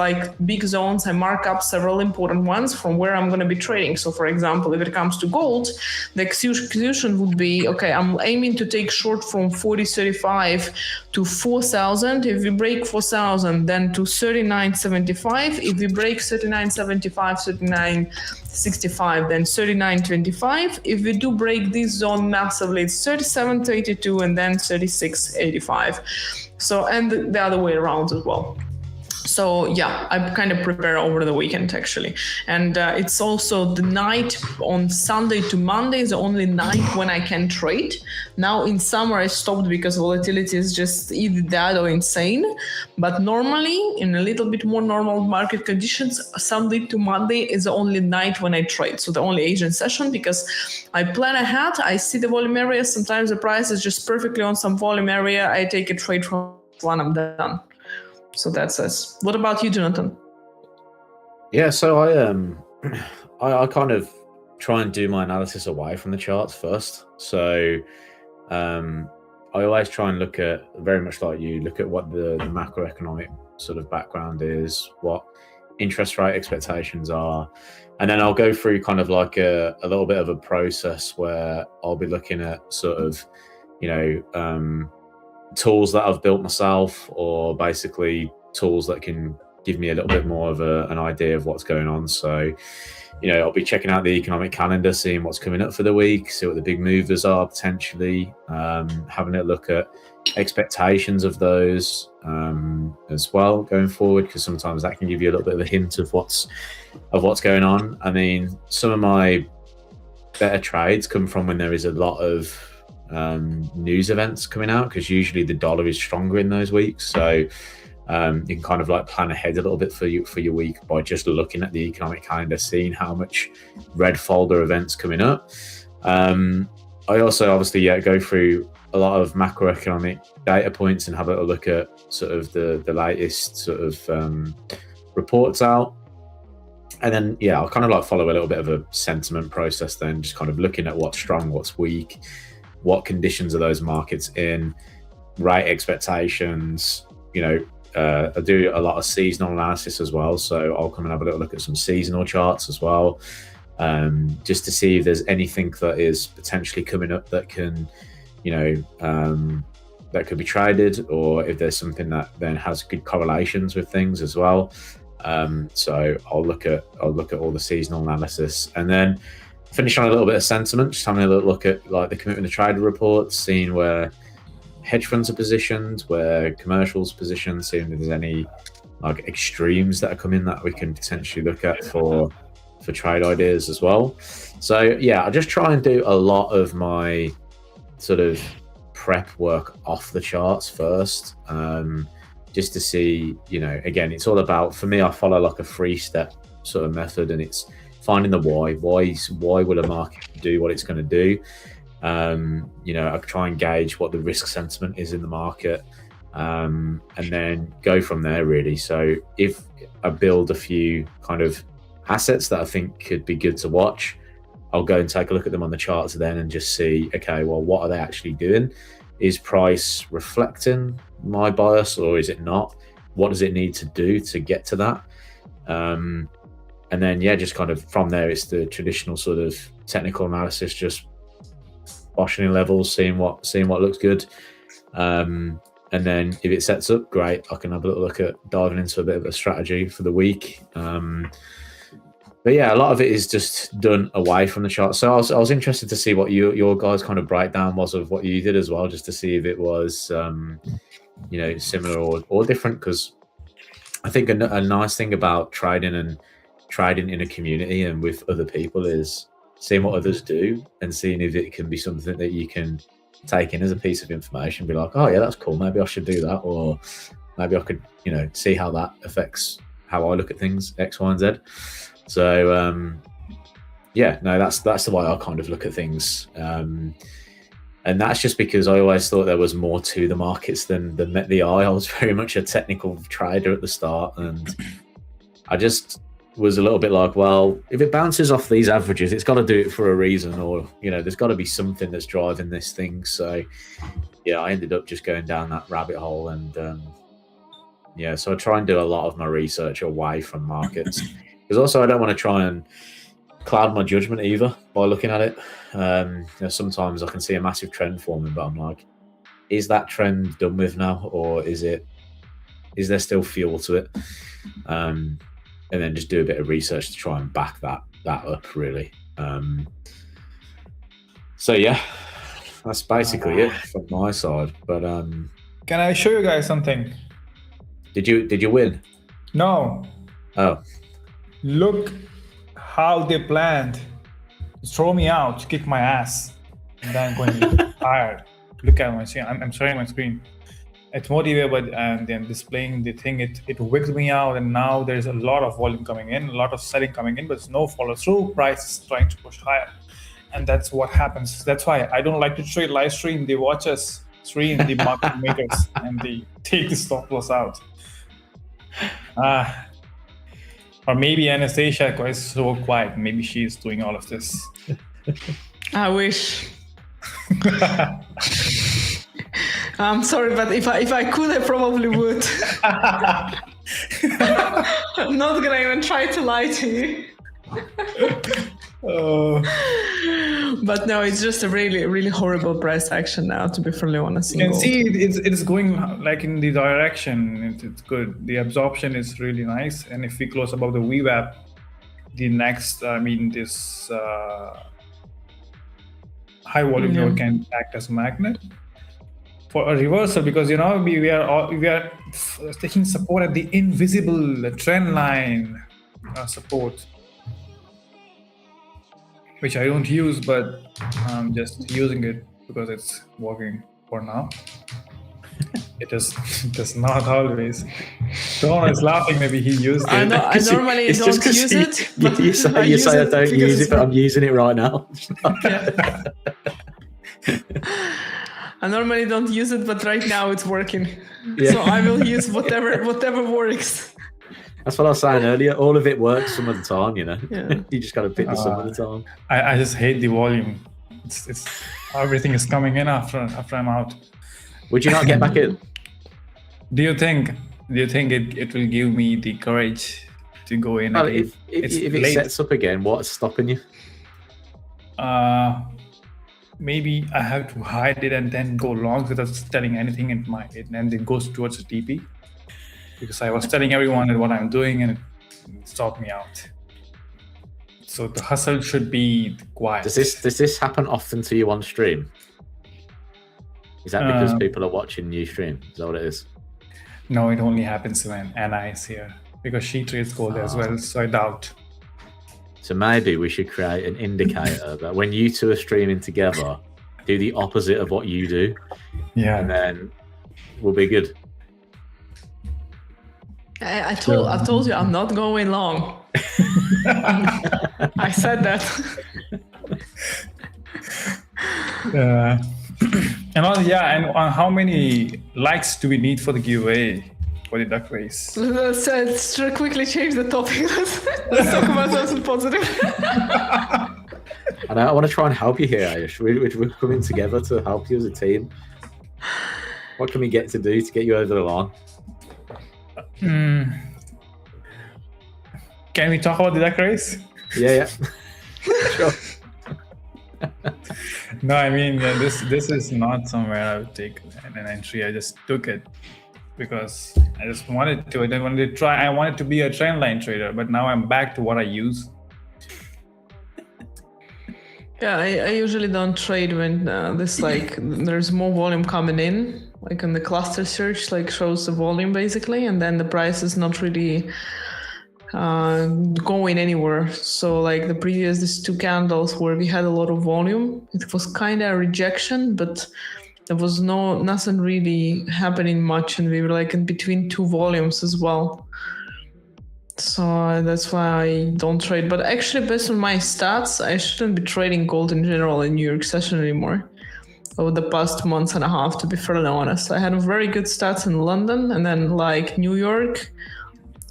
big zones, I mark up several important ones from where I'm going to be trading. So for example, if it comes to gold, the execution would be, okay, I'm aiming to take short from 40.35 to 4,000. If we break 4,000, then to 39.75. If we break 39.75, 39.65, then 39.25. If we do break this zone massively, it's 37.82 and then 36.85. So, and the other way around as well. So yeah, I kind of prepare over the weekend actually. And it's also the night on Sunday to Monday is the only night when I can trade. Now in summer I stopped because volatility is just either that or insane. But normally in a little bit more normal market conditions, Sunday to Monday is the only night when I trade. So the only agent session, because I plan ahead, I see the volume area. Sometimes the price is just perfectly on some volume area. I take a trade from one, I'm done. So that's us. What about you, Jonathan? Yeah, so I kind of try and do my analysis away from the charts first. So I always try and look at, very much like you, look at what the macroeconomic sort of background is, what interest rate expectations are, and then I'll go through kind of like a little bit of a process where I'll be looking at sort of, tools that I've built myself, or basically tools that can give me a little bit more of an idea of what's going on. So, I'll be checking out the economic calendar, seeing what's coming up for the week, see what the big movers are potentially, having a look at expectations of those as well going forward, because sometimes that can give you a little bit of a hint of what's going on. I mean, some of my better trades come from when there is a lot of news events coming out, because usually the dollar is stronger in those weeks. So you can kind of like plan ahead a little bit for your week by just looking at the economic calendar, seeing how much red folder events coming up. I also obviously go through a lot of macroeconomic data points and have a look at sort of the latest sort of reports out. And then, I'll kind of like follow a little bit of a sentiment process then, just kind of looking at what's strong, what's weak, what conditions are those markets in, rate expectations. I do a lot of seasonal analysis as well. So I'll come and have a little look at some seasonal charts as well, just to see if there's anything that is potentially coming up that can, that could be traded, or if there's something that then has good correlations with things as well. So I'll look at all the seasonal analysis, and then finish on a little bit of sentiment, just having a little look at like the commitment to trader reports, seeing where hedge funds are positioned, where commercials positioned, seeing if there's any like extremes that are coming that we can potentially look at for trade ideas as well. So I just try and do a lot of my sort of prep work off the charts first, just to see, again, it's all about, for me, I follow like a 3-step sort of method, and it's finding the why would a market do what it's going to do. I try and gauge what the risk sentiment is in the market, and then go from there really. So if I build a few kind of assets that I think could be good to watch, I'll go and take a look at them on the charts then and just see, okay, well, what are they actually doing? is price reflecting my bias or is it not? What does it need to do to get to that? And then just kind of from there, it's the traditional sort of technical analysis, just boshing in levels, seeing what looks good. And then if it sets up, great, I can have a little look at diving into a bit of a strategy for the week. But a lot of it is just done away from the chart. So I was interested to see what your guys' kind of breakdown was of what you did as well, just to see if it was similar or different. Because I think a nice thing about trading in a community and with other people is seeing what others do and seeing if it can be something that you can take in as a piece of information. Be like, oh yeah, that's cool. Maybe I should do that, or maybe I could see how that affects how I look at things, X, Y, and Z. So that's the way I kind of look at things, and that's just because I always thought there was more to the markets than met the eye. I was very much a technical trader at the start, and I just was a little bit like, well, if it bounces off these averages, it's got to do it for a reason, or there's got to be something that's driving this thing. So I ended up just going down that rabbit hole, and so I try and do a lot of my research away from markets. Because also I don't want to try and cloud my judgment either by looking at it. Sometimes I can see a massive trend forming, but I'm like, is that trend done with now, or is there still fuel to it? And then just do a bit of research to try and back that up, really. That's basically it from my side. But can I show you guys something? Did you win? No. Oh. Look how they planned to throw me out, to kick my ass, and then going to be tired. Look at my screen. I'm sharing my screen. It's motivated, and then displaying the thing. It wigged me out, and now there's a lot of volume coming in, a lot of selling coming in, but there's no follow through. Price is trying to push higher, and that's what happens. That's why I don't like to trade live stream. They watch us stream the market makers, and they take the stop loss out. Or maybe Anastasiia is so quiet. Maybe she's doing all of this. I wish. I'm sorry, but if I could, I probably would. I'm not gonna even try to lie to you. But no, it's just a really, really horrible price action now, to be fairly honest. You can see it's going like in the direction. It's good. The absorption is really nice. And if we close above the VWAP, the next, this high volume node can act as a magnet for a reversal, because we are taking support at the invisible trend line support, which I don't use, but I'm just using it because it's working for now. It does not always. Don is laughing. Maybe he used it. I normally don't use it. But you say I don't use it, but I'm using it right now. I normally don't use it, but right now it's working. Yeah. So I will use whatever works. That's what I was saying earlier. All of it works some of the time, You just got to pick some of the time. I just hate the volume. It's everything is coming in after I'm out. Would you not get back in? Do you think it will give me the courage to go in? Well, if it sets up again, what's stopping you? Maybe I have to hide it and then go long without telling anything in my head, and it goes towards the TP. Because I was telling everyone what I'm doing, and it stopped me out. So the hustle should be quiet. Does this happen often to you on stream? Is that because people are watching you stream? Is that what it is? No, it only happens when Anna is here, because she trades gold as well. So I doubt. So maybe we should create an indicator that when you two are streaming together, do the opposite of what you do. Yeah. And then we'll be good. I told you I'm not going long. I said that. And on how many likes do we need for the giveaway for the duck race? Let's quickly change the topic. Let's talk about something positive. And I want to try and help you here, Ayush. We're coming together to help you as a team. What can we get to do to get you over the line? Can we talk about the deck race? Yeah. Sure. No, I mean this is not somewhere I would take an entry. I just took it because I just wanted to. I didn't want to try. I wanted to be a trend line trader, but now I'm back to what I use. Yeah, I usually don't trade when there's more volume coming in, like on the cluster search, like shows the volume basically, and then the price is not really going anywhere. So like these 2 candles where we had a lot of volume, it was kind of a rejection, but there was nothing really happening much, and we were like in between 2 volumes as well. So that's why I don't trade. But actually, based on my stats, I shouldn't be trading gold in general in New York session anymore. Over the past month and a half, to be fairly honest, I had very good stats in London, and then like New York,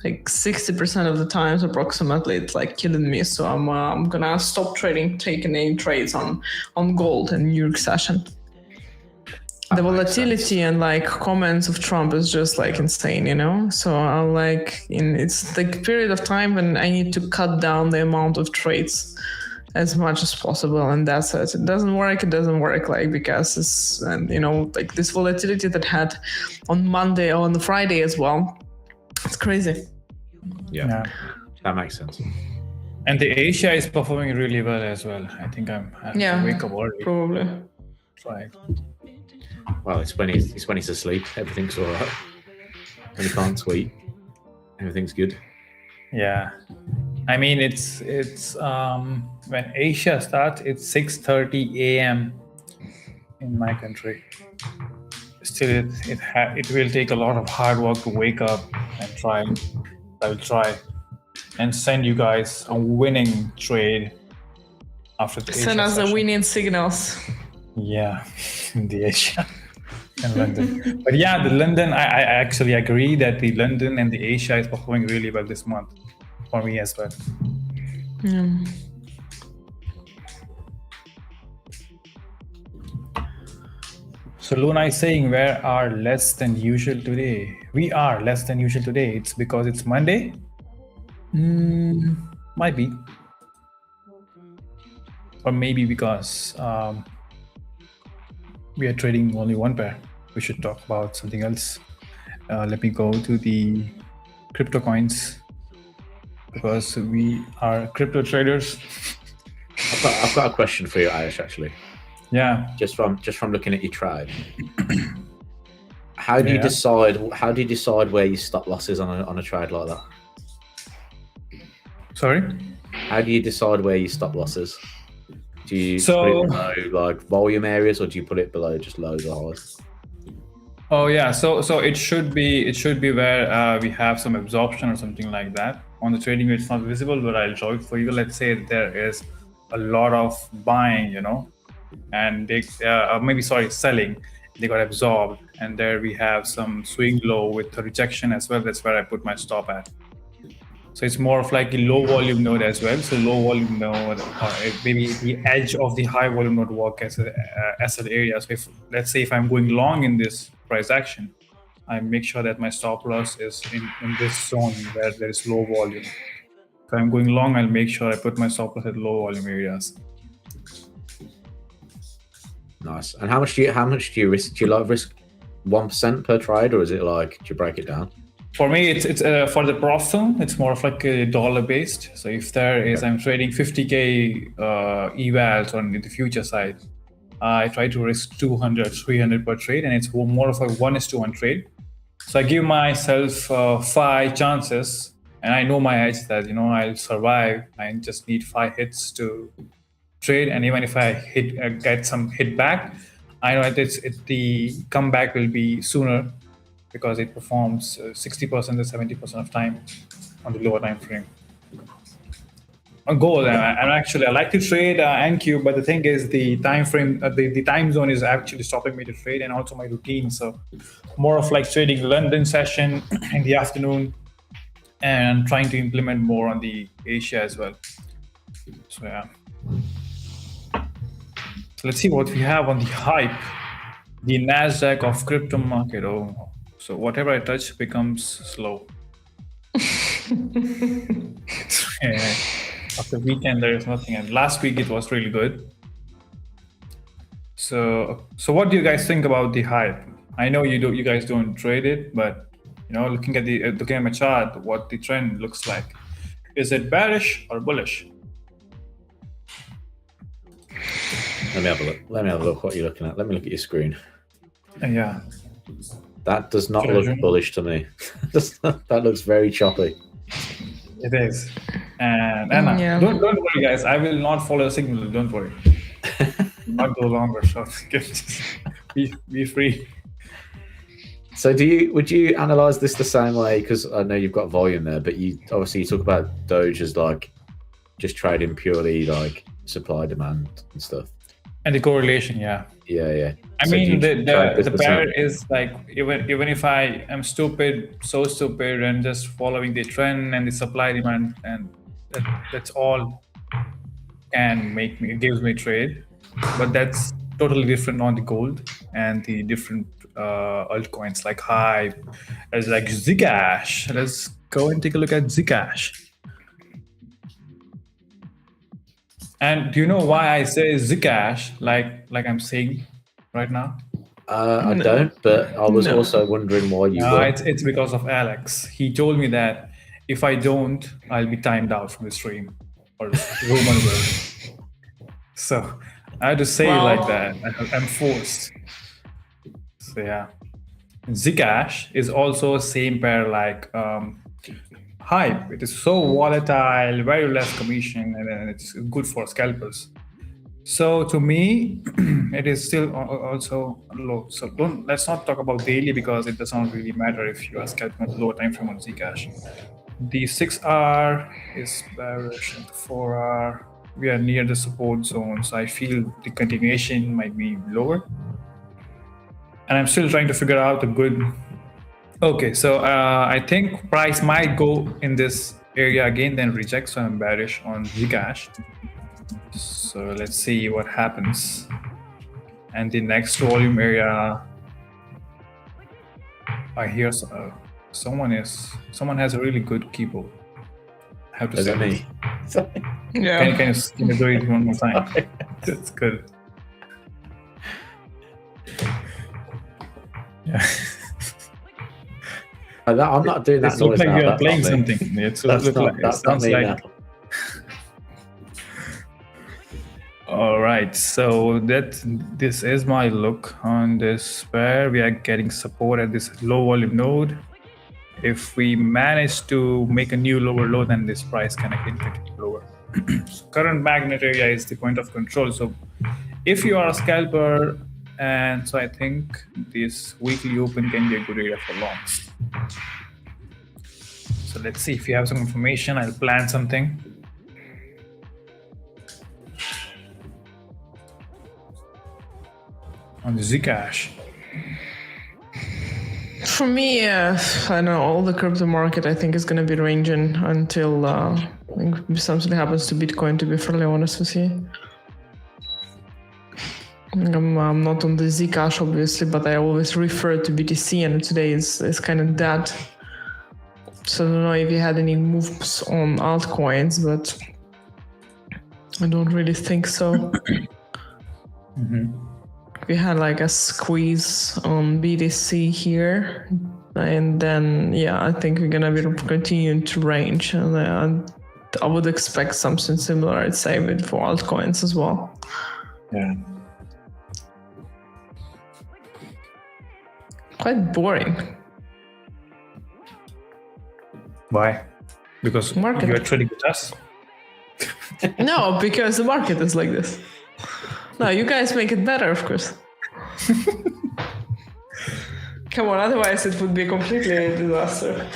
like 60% of the times approximately, it's like killing me. So I'm gonna stop taking any trades on gold in New York session. The volatility and like comments of Trump is just like insane, you know? So I'm like, it's like a period of time when I need to cut down the amount of trades as much as possible. And that's it. It doesn't work, like, because it's, and you know, like this volatility that had on Monday or on the Friday as well. It's crazy. Yeah. That makes sense. And the Asia is performing really well as well. I think I have to wake up early. Probably. Try. Well, it's when he's asleep. Everything's all right. When he can't tweet, everything's good. Yeah, I mean it's when Asia starts, it's 6:30 a.m. in my country. Still, it will take a lot of hard work to wake up and try. I will try and send you guys a winning trade after the send Asia us session. the winning signals. Yeah, in the Asia and London. But yeah, the London, I actually agree that the London and the Asia is performing really well this month for me as well. So Luna is saying, where are less than usual today? We are less than usual today. It's because it's Monday? Might be. Or maybe because we are trading only one pair. We should talk about something else. Let me go to the crypto coins because we are crypto traders. I've got a question for you, Ayush, actually. Yeah. Just from looking at your trade. How do you decide where you stop losses on a trade like that? Sorry? How do you decide where you stop losses? Do you put it below like volume areas, or do you put it below just lows or highs? Oh yeah, so it should be where we have some absorption or something like that. On the trading view, it's not visible, but I'll draw it for you. Let's say there is a lot of buying, you know, and they selling. They got absorbed, and there we have some swing low with a rejection as well. That's where I put my stop at. So it's more of like a low volume node as well. So low volume node, or maybe the edge of the high volume node work as an asset area. So let's say if I'm going long in this price action, I make sure that my stop loss is in this zone where there is low volume. If I'm going long, I'll make sure I put my stop loss at low volume areas. Nice. And how much do you risk? Do you like risk 1% per trade, or is it like, do you break it down? For me, it's for the profile, it's more of like a dollar based. So if there is, I'm trading 50K evals on the future side, I try to risk 200, 300 per trade, and it's more of a 1:1 trade. So I give myself 5 chances, and I know my edge that, you know, I'll survive. I just need 5 hits to trade, and even if I get some hit back, I know the comeback will be sooner, because it performs 60% to 70% of time on the lower time frame. On gold, I like to trade NQ, but the thing is the time frame, the time zone is actually stopping me to trade, and also my routine. So more of like trading London session in the afternoon, and trying to implement more on the Asia as well. So yeah. So let's see what we have on the hype. The Nasdaq of crypto market. Oh, so whatever I touch becomes slow. After weekend, there is nothing. And last week it was really good. So what do you guys think about the hype? I know you guys don't trade it, but looking at my chart, what the trend looks like. Is it bearish or bullish? Let me have a look. What you're looking at. Let me look at your screen. Yeah. That does not look bullish to me. That looks very choppy. It is. And Anna, Yeah. don't worry, guys. I will not follow a signal. Don't worry. Not go long or short. Just be free. So would you analyze this the same way? Because I know you've got volume there, but you talk about Doge as like just trading purely like supply demand and stuff. And the correlation, yeah. Yeah. I mean, the pair is like even if I am so stupid and just following the trend and the supply demand, and that's all gives me trade. But that's totally different on the gold and the different altcoins like Hive, as like Zcash. Let's go and take a look at Zcash. And do you know why I say Zcash like I'm saying right now? I don't, but I was also wondering why you were. It's because of Alex. He told me that if I don't, I'll be timed out from the stream or Roman will. So I had to say it like that. I'm forced. So yeah. Zcash is also same pair like Hive. It is so volatile, very less commission, and it's good for scalpers. So to me, it is still also low. So let's not talk about daily because it does not really matter if you are scalping at low time frame on Zcash. The 6R is bearish, and the 4R we are near the support zone. So I feel the continuation might be lower, and I'm still trying to figure out a good. Okay, so I think price might go in this area again, then reject. So I'm bearish on Zcash. So let's see what happens. And the next volume area, I hear someone has a really good keyboard. I have to Is say. that me? Yeah. Can you do it one more time? That's good. Yeah. I'm not doing that It looks noise like now. you are That's playing not me. something. That's not me now. All right, so this is my look on this pair. We are getting support at this low volume node. If we manage to make a new lower low, then this price can again continue lower. So current magnet area is the point of control. So if you are a scalper, and so I think this weekly open can be a good area for longs. So let's see if you have some information. I'll plan something. On the Zcash. For me, I don't know, all the crypto market I think is going to be ranging until I think something happens to Bitcoin, to be fairly honest with you. I'm not on the Zcash obviously, but I always refer to BTC, and today is kind of dead. So I don't know if you had any moves on altcoins, but I don't really think so. We had like a squeeze on BTC here, and then I think we're gonna be continuing to range, and I would expect something similar, I'd say, for altcoins as well. Yeah. Quite boring. Why? Because Market. you are trading with us? No, because the market is like this. No, you guys make it better, of course. Come on, otherwise it would be completely a disaster.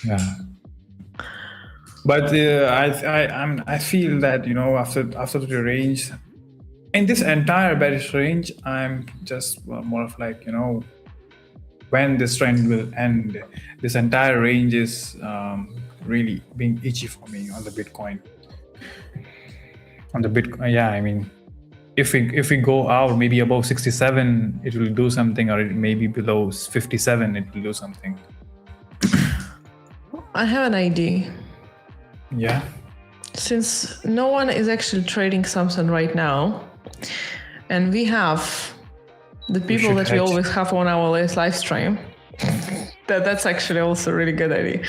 Yeah. But I feel that after the range, in this entire bearish range, I'm just more of like when this trend will end. This entire range is really being itchy for me on the Bitcoin. On the Bitcoin, if we go out maybe above 67, it will do something, or maybe below 57, it will do something. I have an idea. Yeah. Since no one is actually trading something right now, and we have the people that we always have on our live stream, that's actually also a really good idea.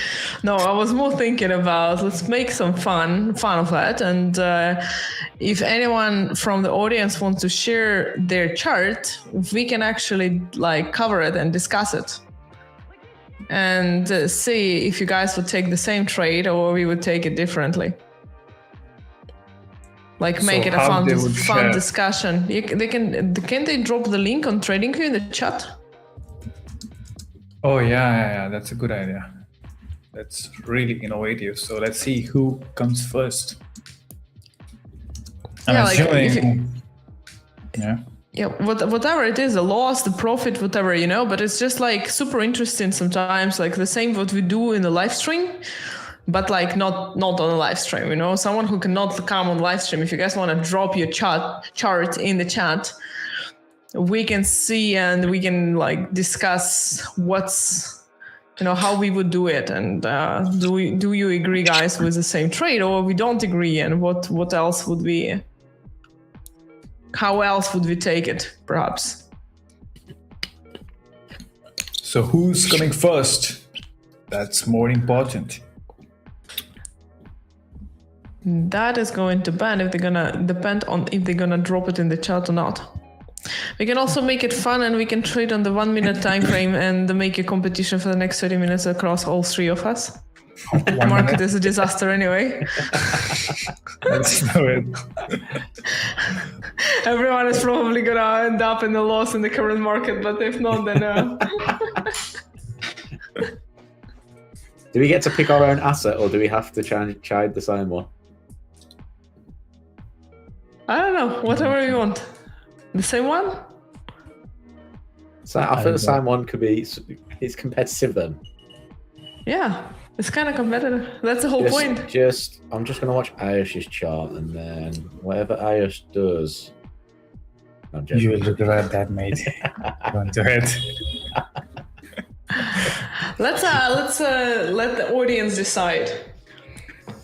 No, I was more thinking about let's make some fun of that, and if anyone from the audience wants to share their chart, we can actually like cover it and discuss it, and see if you guys would take the same trade or we would take it differently. Like make it a fun discussion. Can they drop the link on TradingView in the chat? Oh yeah, that's a good idea. That's really innovative. So let's see who comes first. Yeah, whatever it is, the loss, the profit, whatever, but it's just like super interesting sometimes, like the same what we do in the live stream, but like not on a live stream, someone who cannot come on live stream. If you guys want to drop your chart in the chat, we can see and we can like discuss what's, how we would do it. And do you agree, guys, with the same trade, or we don't agree? And what else would we, how else would we take it, perhaps? So who's coming first? That's more important. That is going to depend on if they're gonna drop it in the chat or not. We can also make it fun, and we can trade on the 1 minute time frame and make a competition for the next 30 minutes across all three of us. The market is a disaster anyway. Let's do it. Everyone is probably gonna end up in a loss in the current market, but if not, then Do we get to pick our own asset, or do we have to trade the same one? I don't know. Whatever you want. The same one? So I think the same one could be. It's competitive then. Yeah, it's kind of competitive. That's the whole point. I'm just going to watch Ayush's chart, and then whatever Ayush does, you will regret that, mate. Go into it. Let's let the audience decide.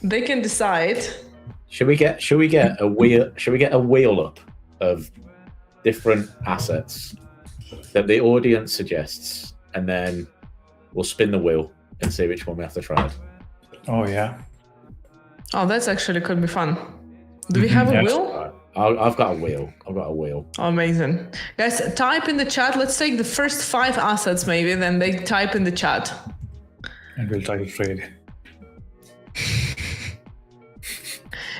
They can decide. Should we get a wheel? Should we get a wheel up of different assets that the audience suggests, and then we'll spin the wheel and see which one we have to trade? Oh yeah. Oh, that's actually could be fun. Do we have a wheel? I've got a wheel. Amazing. Guys, type in the chat. Let's take the first 5 assets maybe, then they type in the chat. And we'll try to trade.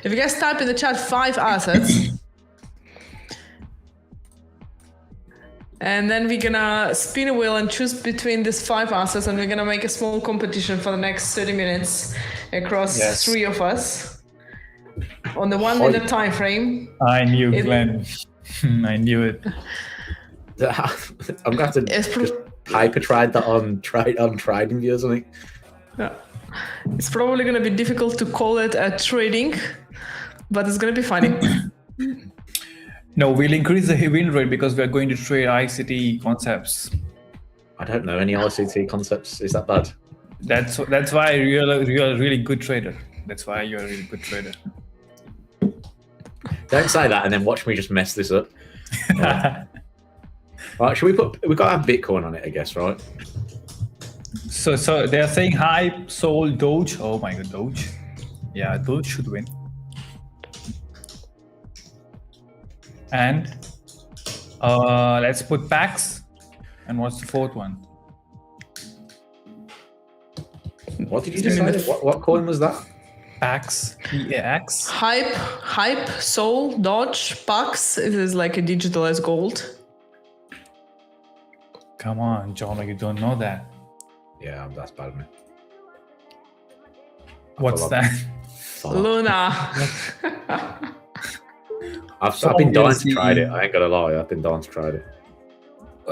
If you guys type in the chat 5 assets, and then we're gonna spin a wheel and choose between these 5 assets, and we're gonna make a small competition for the next 30 minutes across 3 of us on the 1 minute time frame. I knew, Glenn. I knew it. I'm gonna have to just hyper trade that on TradingView or something. Yeah. It's probably gonna be difficult to call it a trading, but it's gonna be funny. No, we'll increase the win rate because we're going to trade ICT concepts. I don't know any ICT concepts. Is that bad? That's why you're a really good trader. That's why you're a really good trader. Don't say that and then watch me just mess this up. Right, should we've got to have Bitcoin on it, I guess, right? So they're saying hype, Sol, Doge. Oh my god, Doge. Yeah, Doge should win. And let's put PAX. And what's the 4th one? What did you just say? What coin was that? PAX. PAX. Hype, Sol, Doge, PAX. It is like a digitalized gold. Come on, John, like you don't know that. Yeah, that's bad, man. What's that? Luna. I've been dying to try it. I ain't gonna lie. I've been dying to try it.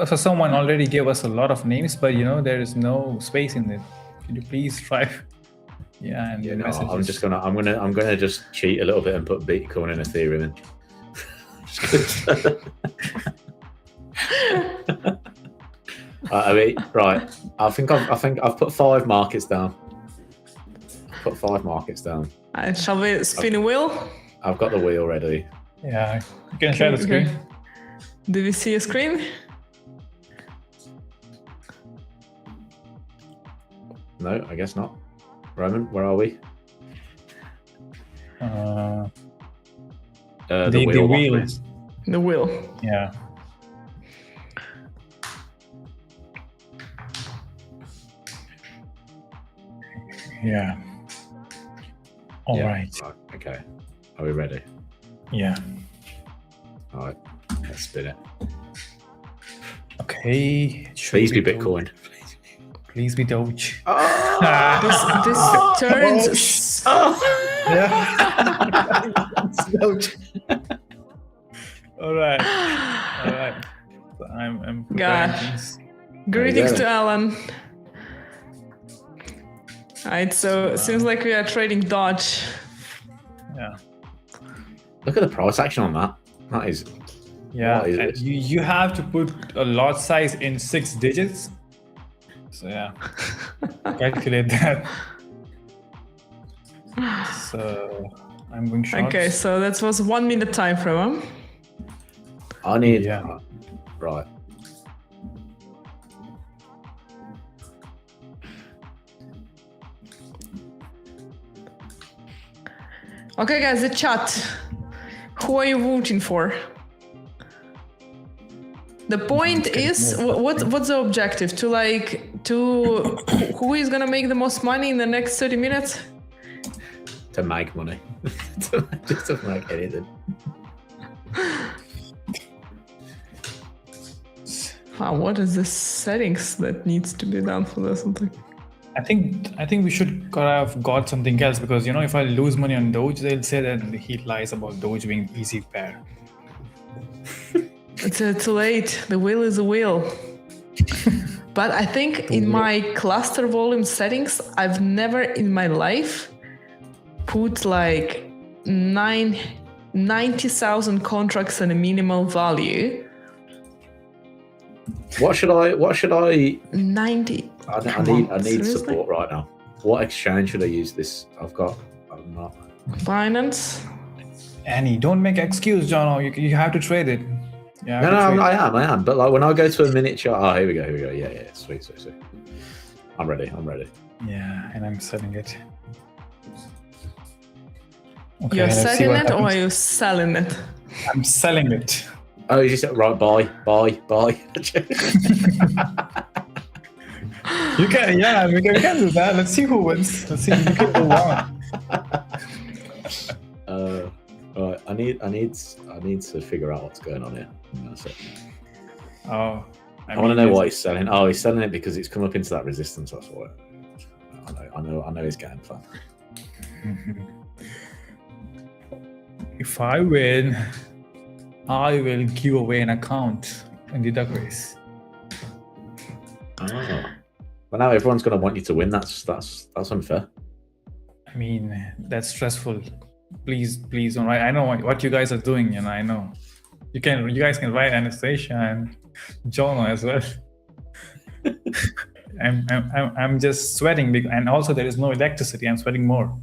So someone already gave us a lot of names, but there is no space in it. Could you please try? Yeah, and I'm gonna just cheat a little bit and put Bitcoin and Ethereum in. I mean, right. I think I've put 5 markets down. Put 5 markets down. Shall we spin a wheel? I've got the wheel ready. Yeah, you can share the screen. Okay. Do we see a screen? No, I guess not. Roman, where are we? The wheel. The wheel. Yeah. Yeah. All right. Okay. Are we ready? Yeah. All right. Let's spin it. Okay. Please be Bitcoin. Please be Doge. This turns. Yeah. Doge. All right. All right. So I'm preparing things. Greetings to Alan. Alright, so it seems like we are trading Dodge. Yeah. Look at the price action on that. That is. Yeah. What is And it? you have to put a lot size in 6 digits. So yeah. Calculate that. So I'm going short. Okay, so that was 1 minute time frame. Huh? I need. Yeah. Right. Okay, guys, the chat. Who are you voting for? The point is, what's the objective? Who is gonna make the most money in the next 30 minutes? To make money. Just to make anything. Wow, what is the settings that needs to be done for this? Something. I think we should have got something else, because if I lose money on Doge, they'll say that he lies about Doge being easy pair. It's too late. The wheel is a wheel. But I think in my cluster volume settings, I've never in my life put like 90,000 contracts and a minimal value. What should I 90. I need support right now. What exchange should I use this? I'm not. Binance. Annie, don't make excuse, John. You have to trade it. Yeah. I am. But like when I go to a minute chart, here we go. Yeah. Sweet. I'm ready. Yeah, and I'm selling it. Okay, You're let's see selling what it or happens. are you selling it? I'm selling it. Oh, you just right. Buy. You can, yeah, we can do that. Let's see who wins. Let's see who can go on. Right. I need to figure out what's going on here. That's it. Oh, I want to know why he's selling. Oh, he's selling it because it's come up into that resistance. That's why. I know he's getting fun. If I win, I will give away an account in the duck race. Oh. Well, now everyone's going to want you to win. That's unfair. I mean, that's stressful. Please don't write. I know what you guys are doing, and I know you guys can write Anastasiia and Jono as well. I'm just sweating, and also there is no electricity. I'm sweating more.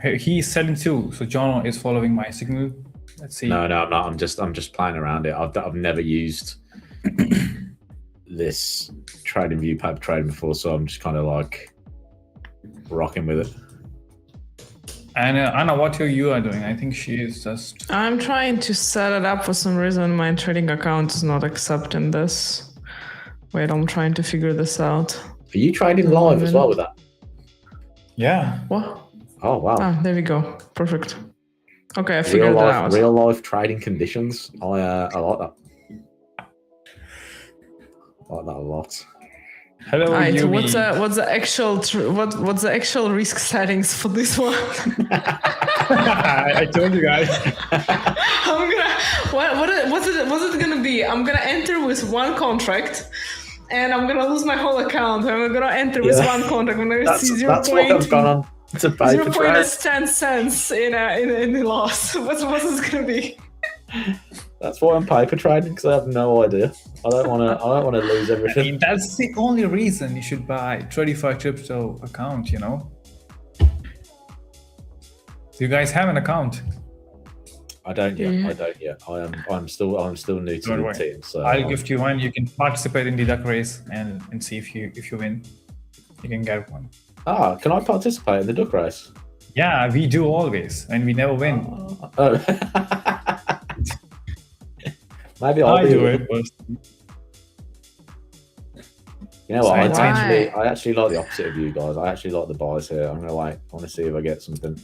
He's selling too, so Jono is following my signal. Let's see. No, I'm not. I'm just playing around it. I've never used this trading view pad trading before, so I'm just kind of like rocking with it. And Anna, what you are doing? I think she is just. I'm trying to set it up. For some reason, my trading account is not accepting this. Wait, I'm trying to figure this out. Are you trading live as well with that? Yeah. What? Oh wow! Ah, there we go. Perfect. Okay, I figured that out. Real life trading conditions. I like that. I like that a lot. Hello, Alright, Yumi. what's the actual what's the actual risk settings for this one? I told you guys. I'm gonna what's it gonna be? I'm gonna enter with one contract, and I'm gonna lose my whole account. I'm gonna enter with one contract. I'm gonna see 0. That's what I've gone on. It's a paper trade. 0.10 cents in a loss. What is going to be? That's why I'm paper trading, because I have no idea. I don't want to lose I everything. mean, that's the only reason you should buy Tradeify crypto account, you know? Do you guys have an account? I don't yet. Yeah. I don't yet. I'm still new to Don't the worry. team. So I'll gift you one. You can participate in the duck race and see if you win. You can get one. can I participate in the duck race? Yeah, we do always, and we never win. Oh. Maybe I'll I be do the it personally. You know what? Why? I actually like the opposite of you guys. I actually like the buys here. I'm gonna wait. I want to see if I get something.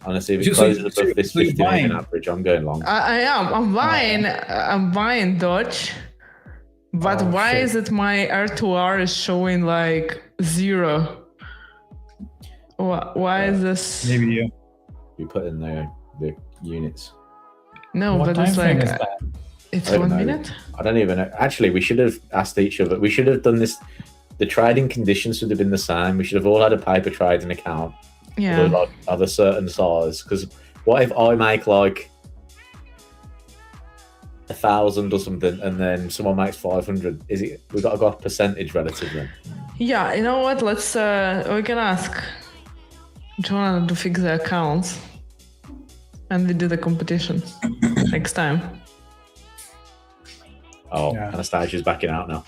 I want to see if it closes above this 50 million average. I'm going long. I am. I'm buying Dodge. But why is it my R2R is showing like 0? Why is this? Maybe You put in the units. No, What but time it's frame like is that? it's I don't 1 know. minute. I don't even know. Actually, we should have asked each other. We should have done this. The trading conditions should have been the same. We should have all had a paper trading account. Yeah. Like of a certain size. Because what if I make like 1,000 or something, and then someone makes 500? Is it? We've got to go off percentage relative then. Yeah, you know what? Let's we can ask Jonathan to fix the accounts, and we do the competition next time. Oh, Yeah. Anastasia's backing out now.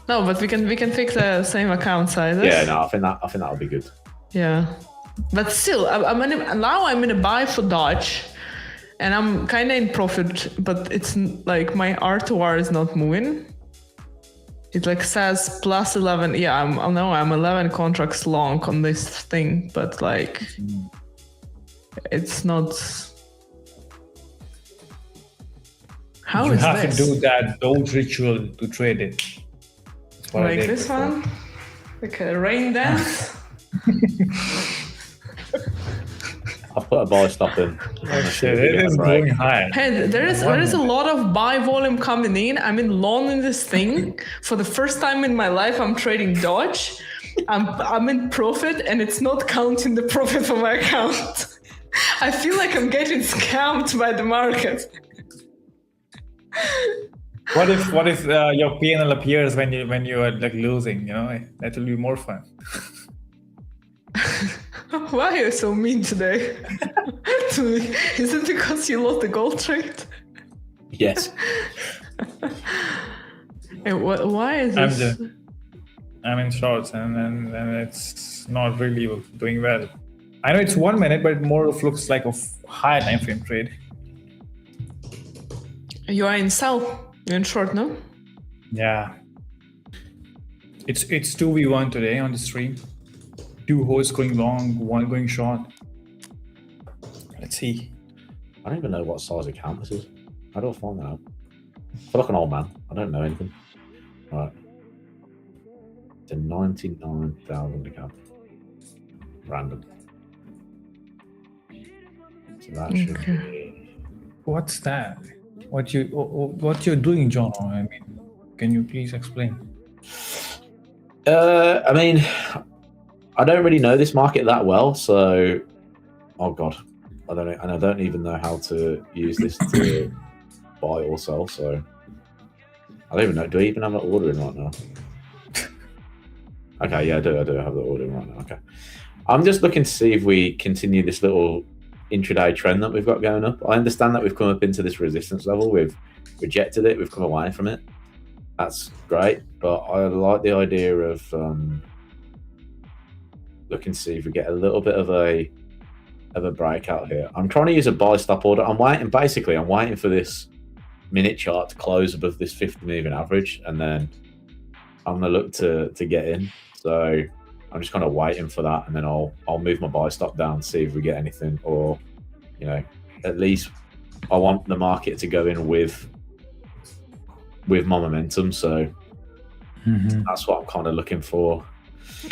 No, but we can fix the same account sizes. Yeah, no, I think that'll be good. Yeah, but still, I'm in a buy for Dodge, and I'm kind of in profit. But it's like my R2R is not moving. It like says plus 11. Yeah, I'm 11 contracts long on this thing, but like it's not. How you is have this? to do that Doge ritual to trade it. That's what I Like did this before. one, like a rain dance. I've put a buy stop in. Oh shit, it is going high. Hey, there is a lot of buy volume coming in. I'm in long in this thing. For the first time in my life, I'm trading Dodge. I'm in profit, and it's not counting the profit for my account. I feel like I'm getting scammed by the market. What if your P&L appears when you are like losing? You know, that will be more fun. Why are you so mean today to me? Is it because you lost the gold trade? Yes. Hey, why is this? I'm in shorts and it's not really doing well. I know it's 1 minute, but it more looks like a higher time frame trade. You are in sell. You're in short, no? Yeah. It's 2v1 today on the stream. 2 hosts going long, 1 going short. Let's see. I don't even know what size account this is. How do I find that out? I feel like an old man. I don't know anything. Right. It's a 99,000 account. Random. So that should be... What's that? What you're doing, John? I mean, can you please explain? I mean, I don't really know this market that well, so oh god, I don't know, and I don't even know how to use this to buy or sell. So I don't even know. Do I even have an order in right now? Okay, yeah, I do have the order in right now. Okay, I'm just looking to see if we continue this little intraday trend that we've got going up. I understand that we've come up into this resistance level. We've rejected it. We've come away from it. That's great, but I like the idea of looking to see if we get a little bit of a breakout here. I'm trying to use a buy stop order. I'm waiting for this minute chart to close above this 50 moving average, and then I'm gonna look to get in. So I'm just kind of waiting for that, and then I'll move my buy stop down, see if we get anything, or at least I want the market to go in with my momentum. So that's what I'm kind of looking for.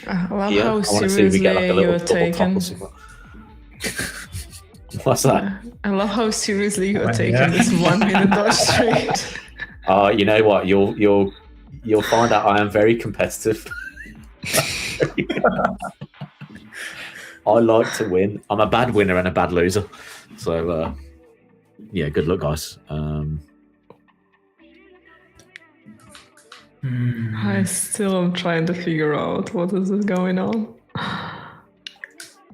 I love Yeah, how I want to see if seriously we get like a little you're double top taking. or something. What's that? I love how seriously you're Well, taking yeah. this 1 minute Dodge trade. You know what? You'll You'll find out I am very competitive. I like to win. I'm a bad winner and a bad loser. So, yeah, good luck, guys. I still am trying to figure out what is going on.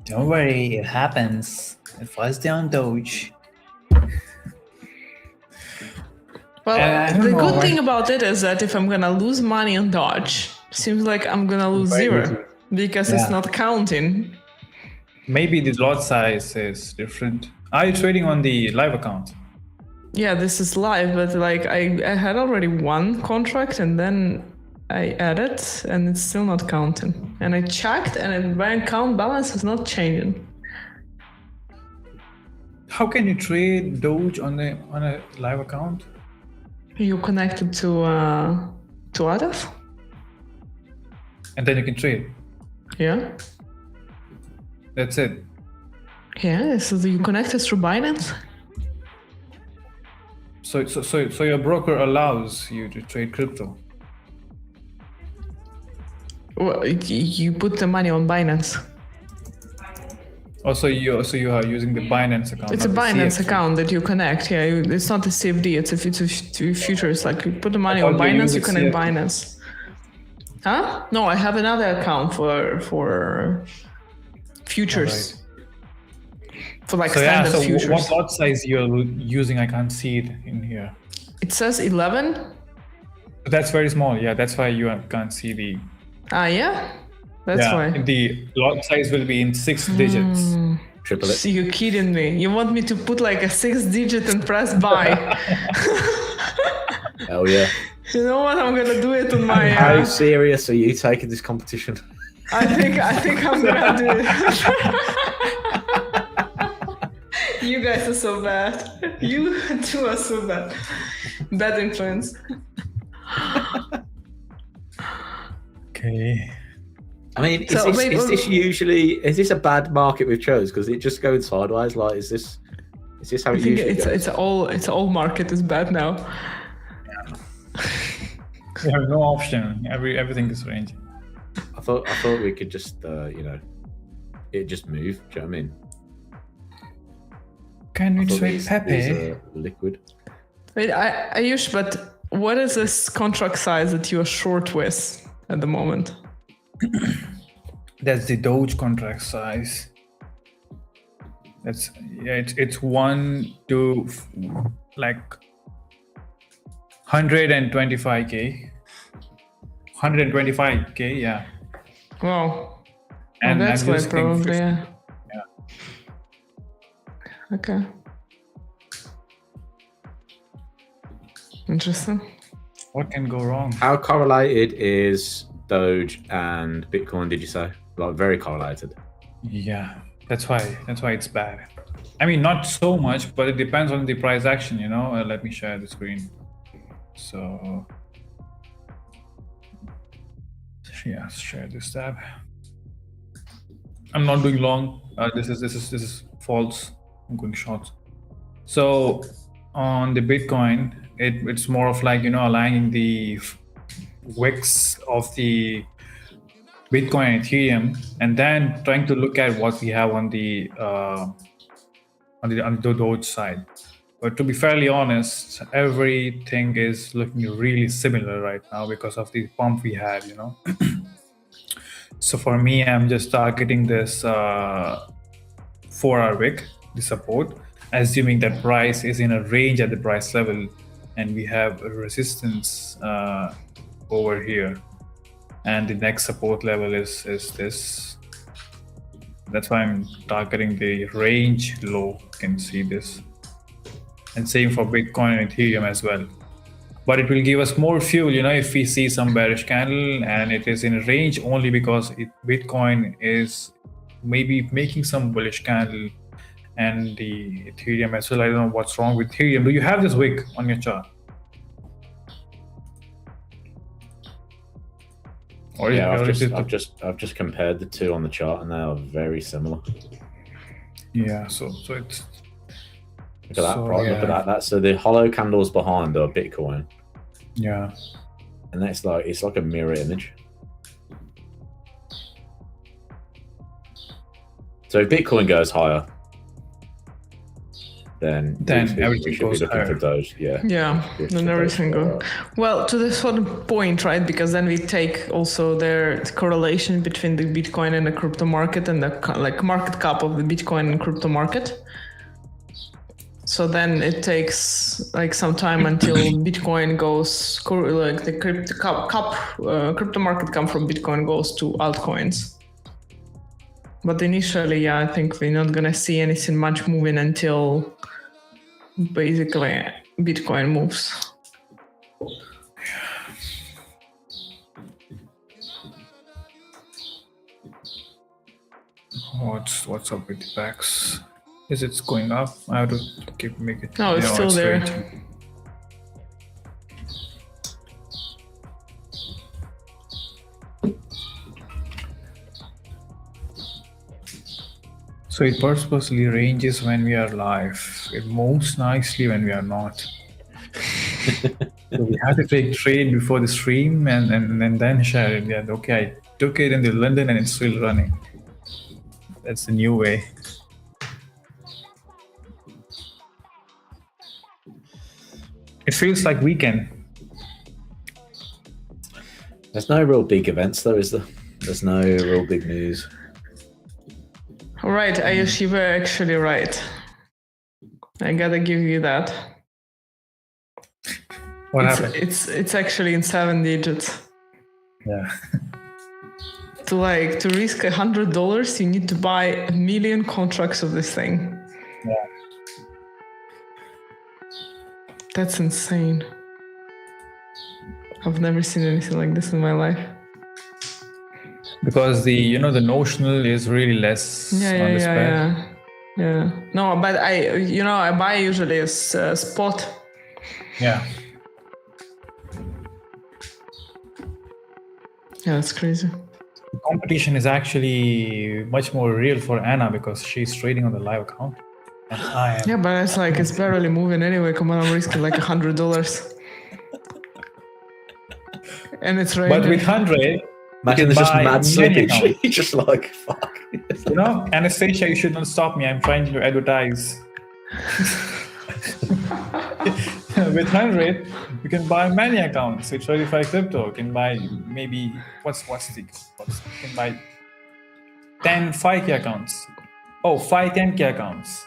Don't worry, it happens. It falls down Doge. Well, the good thing about it is that if I'm gonna lose money on Dodge, seems like I'm gonna lose zero because it's not counting. Maybe the lot size is different. Are you trading on the live account? Yeah, this is live, but like I had already one contract and then I added and it's still not counting. And I checked and my account balance is not changing. How can you trade Doge on a live account? You connected to others? And then you can trade. Yeah. That's it. Yeah, so you connected through Binance? So your broker allows you to trade crypto. Well, you put the money on Binance. Oh, so you are using the Binance account. It's a not the Binance CFD. account that you connect. Yeah, it's not a CFD. It's a futures. Like you put the money on thought you Binance, used you connect CFD. Binance. Huh? No, I have another account for futures. For like So yeah, standard so futures. what lot size you're using? I can't see it in here. It says 11. But that's very small. Yeah, that's why you can't see the. Yeah. That's yeah, why. the lot size will be in 6 digits. Triple it. So you're kidding me. You want me to put like a 6 digit and press buy? Hell yeah. You know what? I'm gonna do it on my. How serious are you taking this competition? I think I'm gonna do it. You guys are so bad. You two are so bad. Bad influence. Okay. I mean, is So, is this a bad market we've chose? Because it just going sideways. Like, is this how I it think usually goes? it's all market is bad now. You have no option. Everything is ranging. I thought we could just it just move. Do you know what I mean? Can we I thought trade these Pepe? are liquid. Wait, Ayush, but what is this contract size that you are short with at the moment? That's the Doge contract size. It's 1 to like 125k. 125k, yeah. Wow. And that's I'm why using probably. 50. Yeah. Yeah. Okay. Interesting. What can go wrong? How correlated is Doge and Bitcoin? Did you say? Like, very correlated. Yeah, that's why it's bad. I mean, not so much, but it depends on the price action, you know. Let me share the screen. So, yeah, share this tab. I'm not doing long. This is false. I'm going short. So, on the Bitcoin, it's more of like, you know, aligning the wicks of the Bitcoin and Ethereum, and then trying to look at what we have on the Doge side. But to be fairly honest, everything is looking really similar right now because of the pump we had, you know. So for me, I'm just targeting this 4-hour wick, the support, assuming that price is in a range at the price level, and we have a resistance over here. And the next support level is this. That's why I'm targeting the range low. You can see this. And same for Bitcoin and Ethereum as well. But it will give us more fuel, you know, if we see some bearish candle and it is in range only because Bitcoin is maybe making some bullish candle, and the Ethereum as well. I don't know what's wrong with Ethereum. Do you have this wick on your chart? Or Yeah, or is it I've just compared the two on the chart, and they are very similar. yeah, so it's Look at that so, price. yeah. Look at that. That's so the hollow candles behind are Bitcoin. Yeah. And that's like, it's like a mirror image. So if Bitcoin goes higher, then everything we should goes be looking higher. for those. Yeah. Then everything goes. Well, to this sort of point, right? Because then we take also their correlation between the Bitcoin and the crypto market and the like market cap of the Bitcoin and crypto market. So then it takes like some time until Bitcoin goes, like the crypto market cap from Bitcoin goes to altcoins. But initially, I think we're not gonna see anything much moving until basically Bitcoin moves. What's up with the PAX? Is it going up? I have to make it. No, it's still there. Straight. So it purposely ranges when we are live. It moves nicely when we are not. So we have to take trade before the stream and then share it. Yeah, okay, I took it into London and it's still running. That's the new way. It feels like weekend. There's no real big events though, is there? There's no real big news. All right, Ayush, you were actually right. I gotta give you that. What happened? It's actually in 7 digits. Yeah. To risk $100, you need to buy 1 million contracts of this thing. Yeah. That's insane. I've never seen anything like this in my life. Because the notional is really less on the spread. Yeah. No, but I buy usually a spot. Yeah. Yeah, that's crazy. The competition is actually much more real for Anna because she's trading on the live account. And I am. Yeah, but it's barely moving anyway. Come on, I'm risking like $100. And it's right. But with 100, imagine there's just mad slippage. Just like, fuck. Anastasia, you should not stop me. I'm trying to advertise. With 100, you can buy many accounts. With Tradeify Crypto, you can buy maybe, you can buy 10 5K accounts. 5 10K accounts.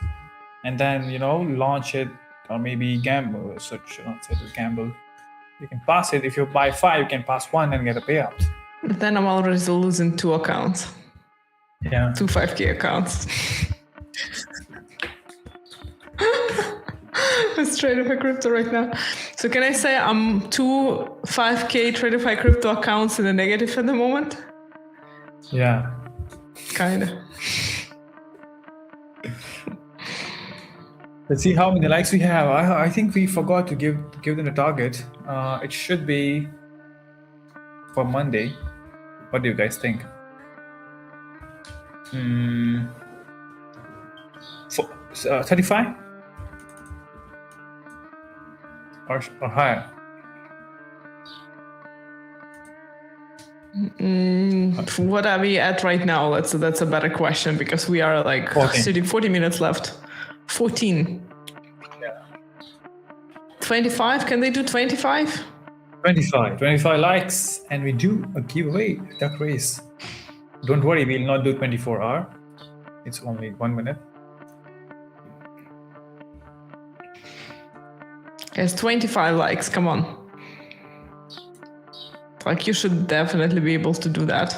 And then, launch it or maybe gamble. So not say to gamble. You can pass it. If you buy 5, you can pass 1 and get a payout. But then I'm already losing 2 accounts. Yeah. 2 5K accounts. Let's Tradeify Crypto right now. So can I say I'm 2 5K Tradeify Crypto accounts in the negative at the moment? Yeah. Kinda. Let's see how many likes we have. I think we forgot to give them a target. It should be for Monday. What do you guys think? 35 or higher? What are we at right now? That's a better question because we are like 40 minutes left. 14. Yeah. 25? Can they do 25? 25 likes, and we do a giveaway, duck race. Don't worry, we'll not do 24-hour. It's only 1 minute. Yes, 25 likes. Come on. Like you should definitely be able to do that.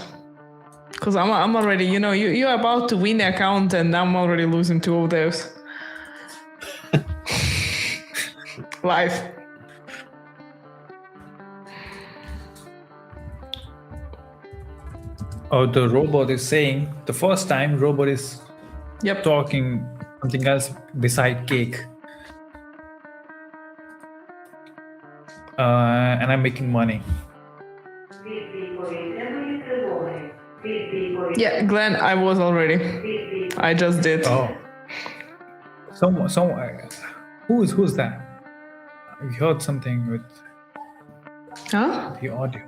Because I'm already, you're about to win the account, and I'm already losing 2 of those. Live. Oh, the robot is saying the first time robot is talking something else beside cake. And I'm making money. Yeah, Glenn, I was already. I just did. Oh. Someone. Who's that? I heard something with. Huh? The audio.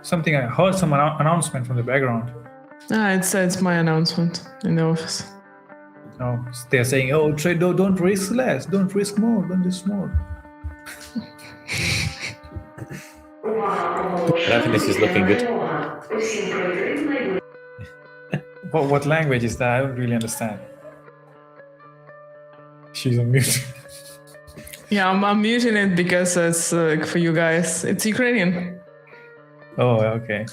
Something I heard some announcement from the background. It's my announcement in the office. Oh, they're saying, "Oh, trade, don't risk less, don't risk more, don't risk more." I don't think this is looking good. What language is that? I don't really understand. She's on mute. Yeah, I'm muting it because it's for you guys. It's Ukrainian. Oh, okay.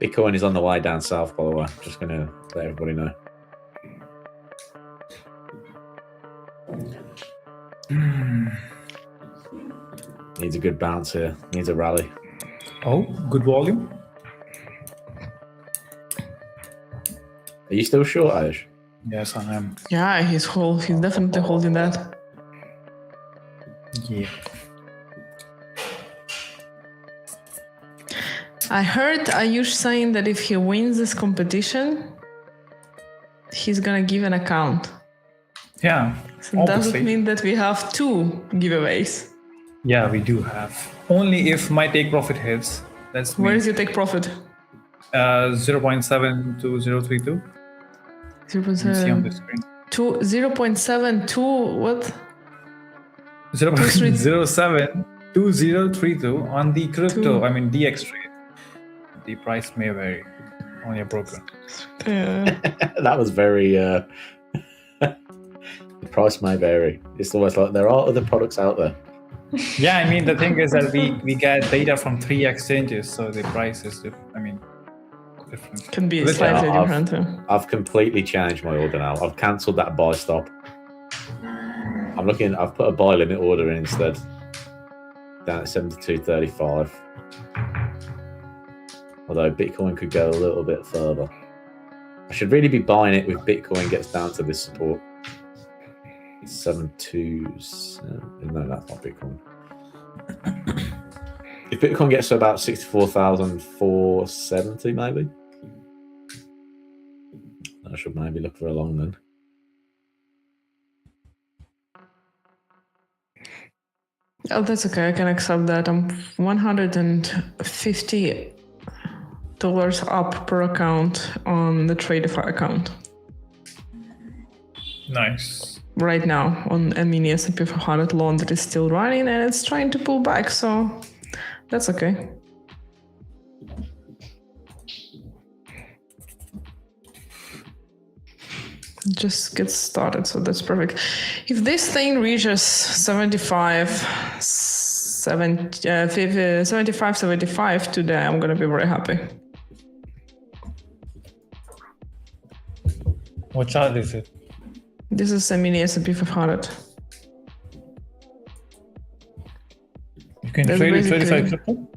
Bitcoin is on the way down south, by the way. Just going to let everybody know. Needs a good bounce here. Needs a rally. Oh, good volume. Are you still short, Ayush? Yes, I am. Yeah, he's definitely holding that. Yeah. I heard Ayush saying that if he wins this competition, he's gonna give an account. Yeah. So does it mean that we have 2 giveaways? Yeah, we do have. Only if my take profit hits. That's Where me. is your take profit? 0.72032. You see on the screen. 0.72 what? 0.072032 on the crypto. I mean DX trade. The price may vary on your broker. That was very. The price may vary. It's almost like there are other products out there. Yeah, I mean the thing is that we get data from 3 exchanges, so the price is different. Can be slightly different. I've completely changed my order now. I've cancelled that buy stop. I'm looking. I've put a buy limit order in instead. Down at 72.35. Although Bitcoin could go a little bit further. I should really be buying it if Bitcoin gets down to this support. 727. No, that's not Bitcoin. If Bitcoin gets to about 64,470, maybe. I should maybe look for a long then. Oh, that's okay. I can accept that. I'm $150 up per account on the Tradeify account. Nice. Right now on a mini S&P 500 loan that is still running and it's trying to pull back, so that's okay. Just get started, so that's perfect. If this thing reaches 75 today, I'm gonna be very happy. What chart is it? This is a mini S&P 500. You can trade with Tradeify crypto?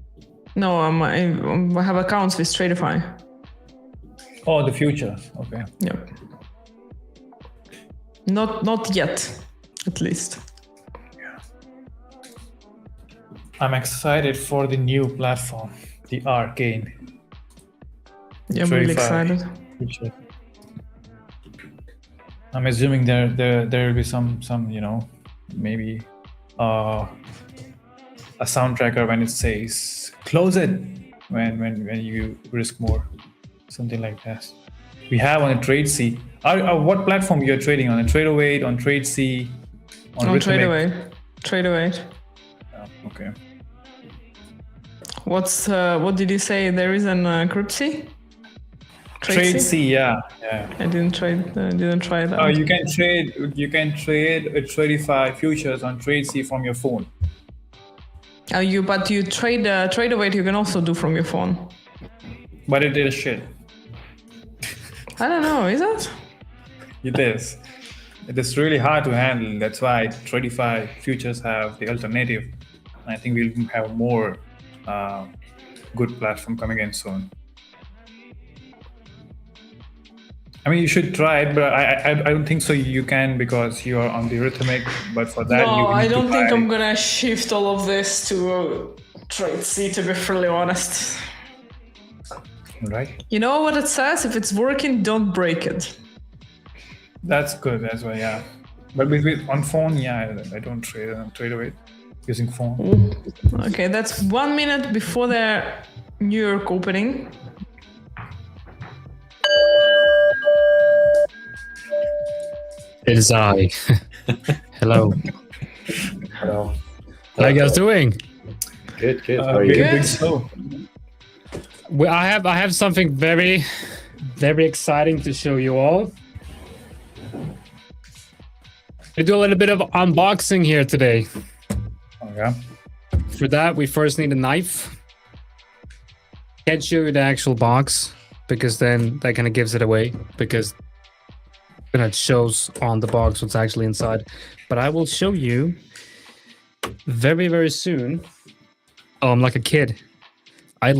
No, I have accounts with Tradeify. Oh, the futures. Okay. Yep. Not yet, at least. Yeah. I'm excited for the new platform, the Arcane. Yeah, I'm really excited. Future. I'm assuming there will be some maybe a sound tracker when it says close it when you risk more, something like that. We have on a TradeC. What platform you're trading on? A Tradeoway, on TradeC, on Tradeoway. Tradeoway. Oh, okay. What did you say? There is an cryptC? TradeC, yeah. I didn't try that. Oh, you can trade a Tradeify futures on TradeC from your phone. But you trade Tradeoway you can also do from your phone. But it is shit. I don't know, is it? It is. It is really hard to handle. That's why Tradeify futures have the alternative. I think we'll have more good platform coming in soon. I mean, you should try it, but I don't think so. You can because you are on the Rhythmic. But for that, no, you need I don't to think buy. I'm gonna shift all of this to TradeC. To be fairly honest. Right. You know what it says? If it's working, don't break it. That's good. That's why, yeah. But on phone, yeah, I don't trade on Tradeaway. using phone. Okay, that's 1 minute before the New York opening. It is I. Hello. Hello. How you guys doing? Good. How are you? Good. So, Well, I have something very, very exciting to show you all. We do a little bit of unboxing here today. okay. For that, we first need a knife. Can't show you the actual box because then that kind of gives it away because then it shows on the box what's actually inside. But I will show you very, very soon. Oh, I'm like a kid. I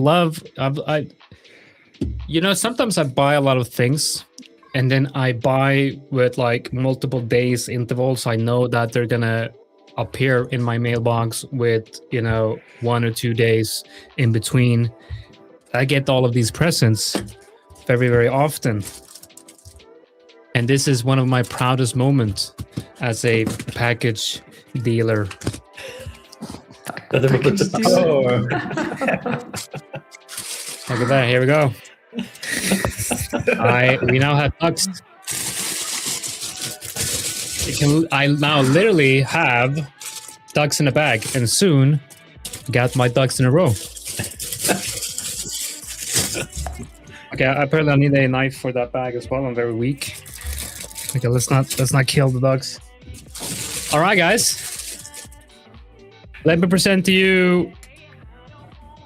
sometimes I buy a lot of things and then I buy with like multiple days intervals. I know that they're gonna appear in my mailbox with 1 or 2 days in between. I get all of these presents very, very often. And this is one of my proudest moments as a package dealer. Oh, Look at that, here we go. We now have ducks. I now literally have ducks in a bag, and soon got my ducks in a row. Okay, apparently I need a knife for that bag as well. I'm very weak. Okay, let's not kill the ducks. All right, guys. Let me present to you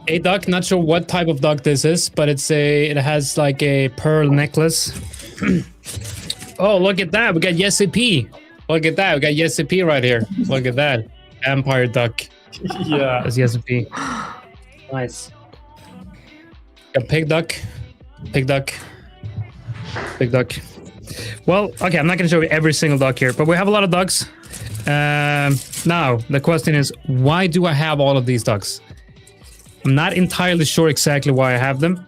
a duck. Not sure what type of duck this is, but it has like a pearl necklace. Oh, look at that. We got Jesse P. Look at that. We got Jesse P right here. Look at that. Vampire duck. Yeah. That's Jesse P. Nice. Got pig duck. Pig duck. Pig duck. Well, okay, I'm not going to show you every single duck here, but we have a lot of ducks. Now, the question is, why do I have all of these ducks? I'm not entirely sure exactly why I have them,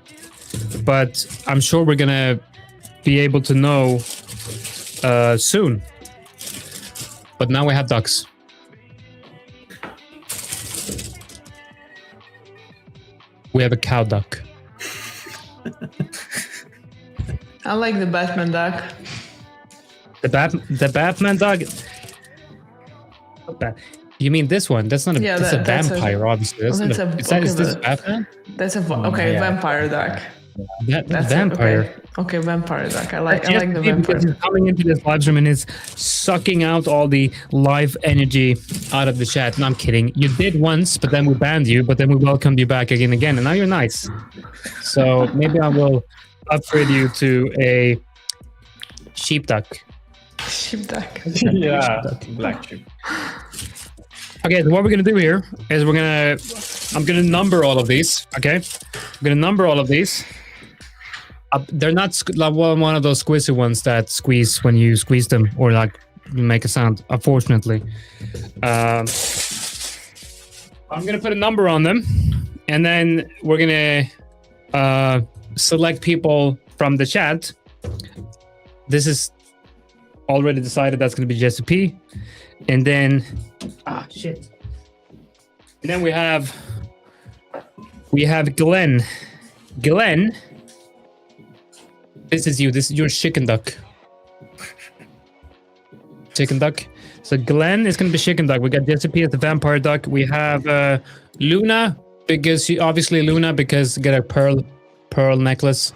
but I'm sure we're going to be able to know soon. But now we have ducks. We have a cow duck. I like the Batman duck. The Batman duck? You mean this one? That's not a, Yeah, that's a that's vampire, obviously. That's that's not a- is this okay, Batman? That's a yeah. vampire duck. That's Vampire. It, okay, vampire duck. I like the Because vampire. he's coming into this live stream and is sucking out all the live energy out of the chat. No, I'm kidding. You did once, but then we banned you, but then we welcomed you back again, and now you're nice. So maybe I will upgrade you to a sheep duck. Sheep duck. Yeah. Black sheep. Okay, so what we're gonna do here is I'm gonna number all of these. Okay, I'm gonna number all of these. They're not like one of those squishy ones that squeeze when you squeeze them or like make a sound. Unfortunately, I'm gonna put a number on them, and then we're gonna select people from the chat. This is already decided. That's gonna be Jesse P, and then shit. And then we have Glenn. Glenn, this is you. This is your chicken duck. Chicken duck. So Glenn is gonna be chicken duck. We got Jesse P as the vampire duck. We have Luna because she obviously Luna because get a pearl necklace.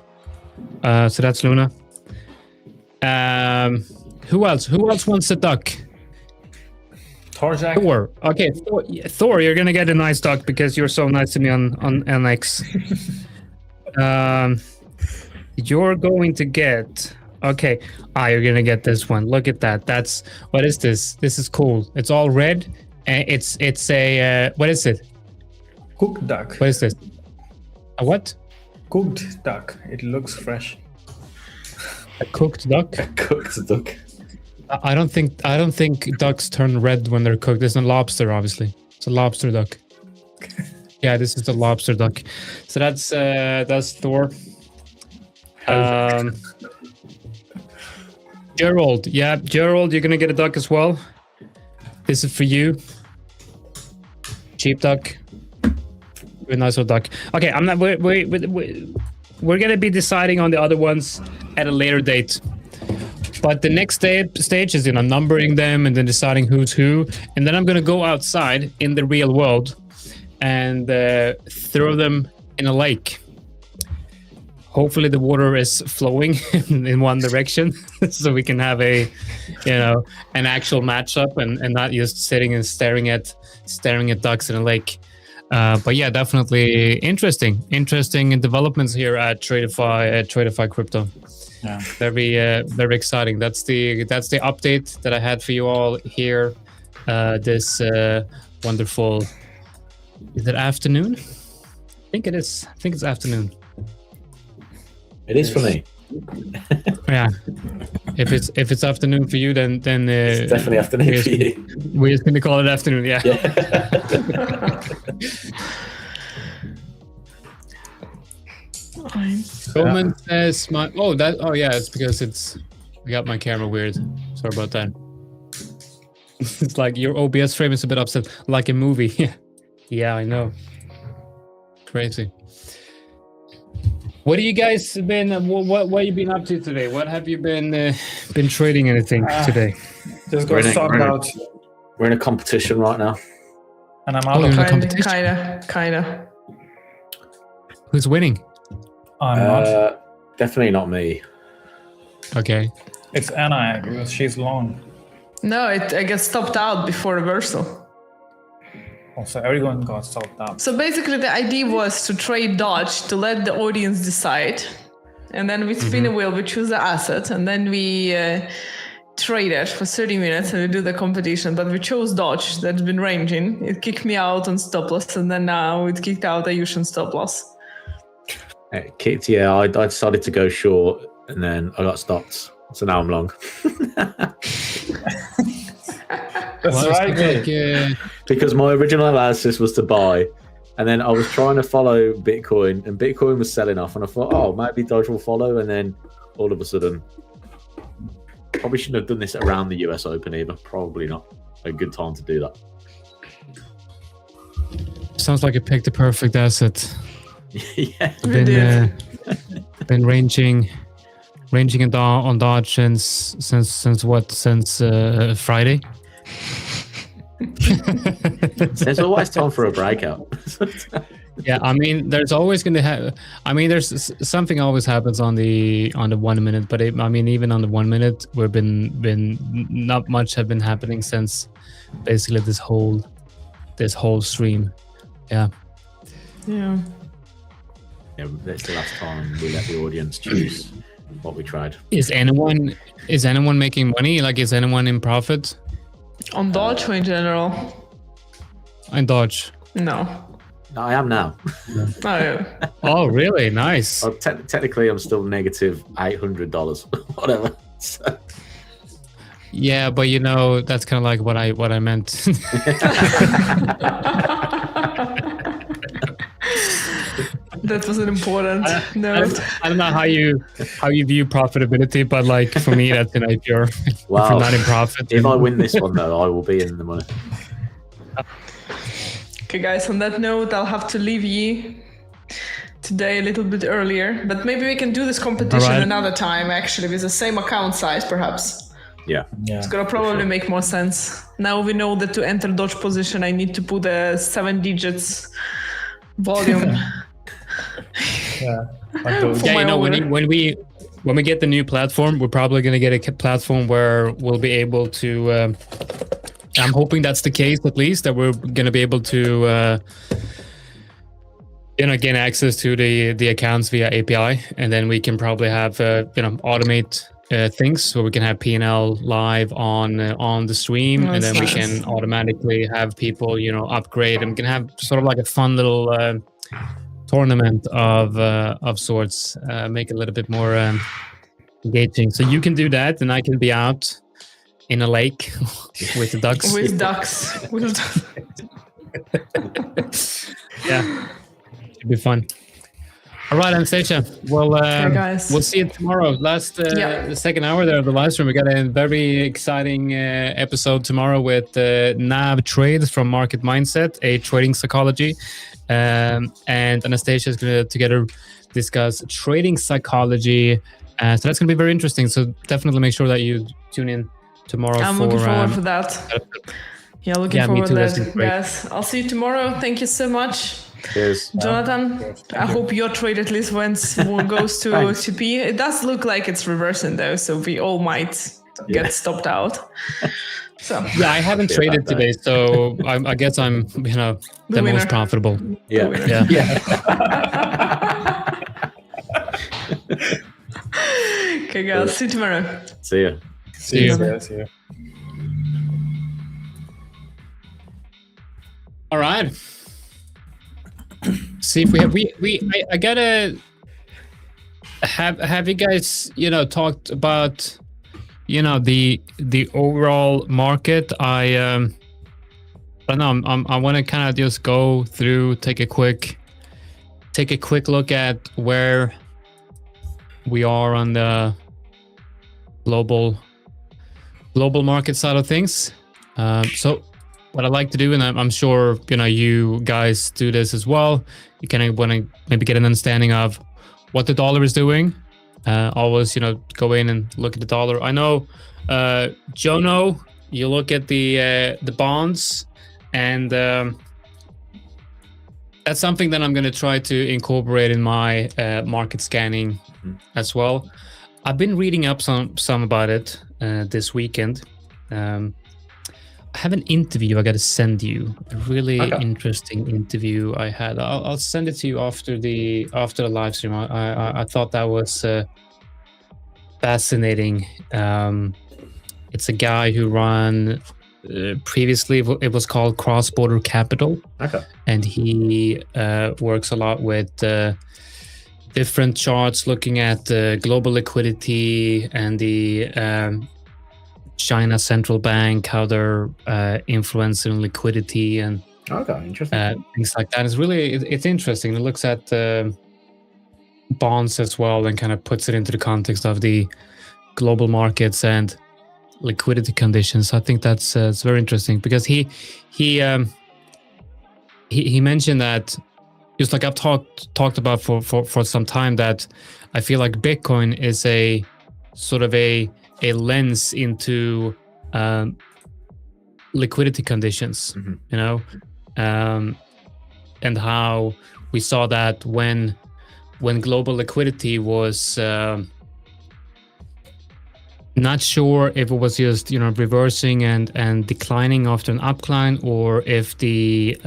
So that's Luna. Who else? Who else wants a duck? Torjak. Thor. Okay, Thor, you're gonna get a nice duck because you're so nice to me on NX. You're going to get. Okay, you're gonna get this one. Look at that. What is this? This is cool. It's all red, and it's a what is it? Cooked duck. What is this? A what? Cooked duck. It looks fresh. A cooked duck? Cooked duck. I don't think ducks turn red when they're cooked. It's a lobster, obviously. It's a lobster duck. Yeah, this is the lobster duck. So that's Thor. Gerald, yeah, Gerald, you're gonna get a duck as well. This is for you. cheap duck. A nice little duck. Okay, I'm not. We're gonna be deciding on the other ones at a later date. But the next stage is, numbering them and then deciding who's who. And then I'm gonna go outside in the real world and throw them in a lake. Hopefully the water is flowing in one direction, so we can have an actual matchup and not just sitting and staring at ducks in a lake. But yeah, definitely interesting developments here at Tradeify Crypto. Yeah. Very exciting. That's the update that I had for you all here. This wonderful. Is it afternoon? I think it is. I think it's afternoon. It is for me. Yeah. If it's afternoon for you, then It's definitely afternoon for you. We're just gonna call it afternoon. Yeah. Roman says it's because I got my camera weird. Sorry about that. It's like your OBS frame is a bit upset, like a movie. Yeah, I know. Crazy. What have you guys been? What you been up to today? What have you been trading anything today? Just got stopped out, We're in a competition right now. and I'm out of Kinda. Who's winning? I'm not. Definitely not me. Okay. It's Anna because she's long. No, I get stopped out before reversal. Also, everyone got stopped out. So basically the idea was to trade Dodge to let the audience decide. And then we spin a wheel, we choose the asset, and then we trade it for 30 minutes and we do the competition. But we chose Dodge that's been ranging. It kicked me out on stop loss, and then now it kicked out Ayush on stop loss. It kicked, yeah. I decided to go short and then I got stopped. So now I'm long. That's right. Because my original analysis was to buy, and then I was trying to follow Bitcoin, and Bitcoin was selling off, and I thought, oh, maybe Dodge will follow, and then all of a sudden, probably shouldn't have done this around the US Open either. Probably not a good time to do that. Sounds like you picked the perfect asset. Yeah. Been ranging on Dodge since Friday. There's always time for a breakout. Yeah, I mean, there's always going to have. I mean, there's something always happens on the 1 minute, but even on the 1 minute, we've been not much have been happening since basically this whole stream. Yeah. Yeah. Yeah, that's the last time we let the audience choose what we tried. Is anyone making money? Like, is anyone in profit? On Dodge or in general? On Dodge. No. I am now. Oh, Oh, really? Nice. Well, technically, I'm still negative $800, whatever. So. Yeah, but that's kind of like what I meant. that was an important note. I don't know how you view profitability, but like for me, that's if you're not in profit. If I win this one, though, I will be in the money. Okay, guys, on that note, I'll have to leave you today a little bit earlier, but maybe we can do this competition another time, actually, with the same account size, perhaps. Yeah. It's gonna probably make more sense. Now we know that to enter Dodge position, I need to put a 7 digits volume. Yeah. When we get the new platform, we're probably going to get a platform where we'll be able to. I'm hoping that's the case, at least, that we're going to be able to, gain access to the accounts via API, and then we can probably have automate things, so we can have P&L live on the stream, and then we can automatically have people upgrade, and we can have sort of like a fun little tournament of sorts, make it a little bit more engaging. So you can do that, and I can be out in a lake with the ducks. With ducks. Yeah, should be fun. All right, Anastasia. Well, guys. we'll see you tomorrow. The second hour there of the live stream. We got a very exciting episode tomorrow with Nav Trades from Market Mindset, a trading psychology. And Anastasia is going to together discuss trading psychology. So that's going to be very interesting. So definitely make sure that you tune in tomorrow. I'm looking forward for that. Looking forward to that. Yes, I'll see you tomorrow. Thank you so much. Cheers. Jonathan, I hope your trade at least goes to P. It does look like it's reversing though, so we all might get stopped out. So yeah, I haven't traded today, so I guess I'm the most profitable. Yeah. Okay, guys. See you tomorrow. See you. See you. All right. See if we have I gotta have you guys talked about the overall market. I don't know. I want to kind of just go through, take a quick look at where we are on the global market side of things. So what I like to do, and I'm sure you guys do this as well, you kind of want to maybe get an understanding of what the dollar is doing. Always go in and look at the dollar. I know Jono, you look at the bonds, and that's something that I'm going to try to incorporate in my market scanning as well. I've been reading up some about it this weekend. I have an interview I got to send you. A really interesting interview I had. I'll send it to you after the live stream. I thought that was fascinating. It's a guy who ran previously. It was called Cross Border Capital, and he works a lot with different charts, looking at the global liquidity and the China central bank, how they're influencing liquidity and interesting. Things like that. It's interesting. It looks at bonds as well and kind of puts it into the context of the global markets and liquidity conditions. I think that's it's very interesting because he mentioned that, just like I've talked about for some time, that I feel like Bitcoin is a sort of a lens into liquidity conditions, and how we saw that when global liquidity was not sure if it was just reversing and declining after an upcline, or if the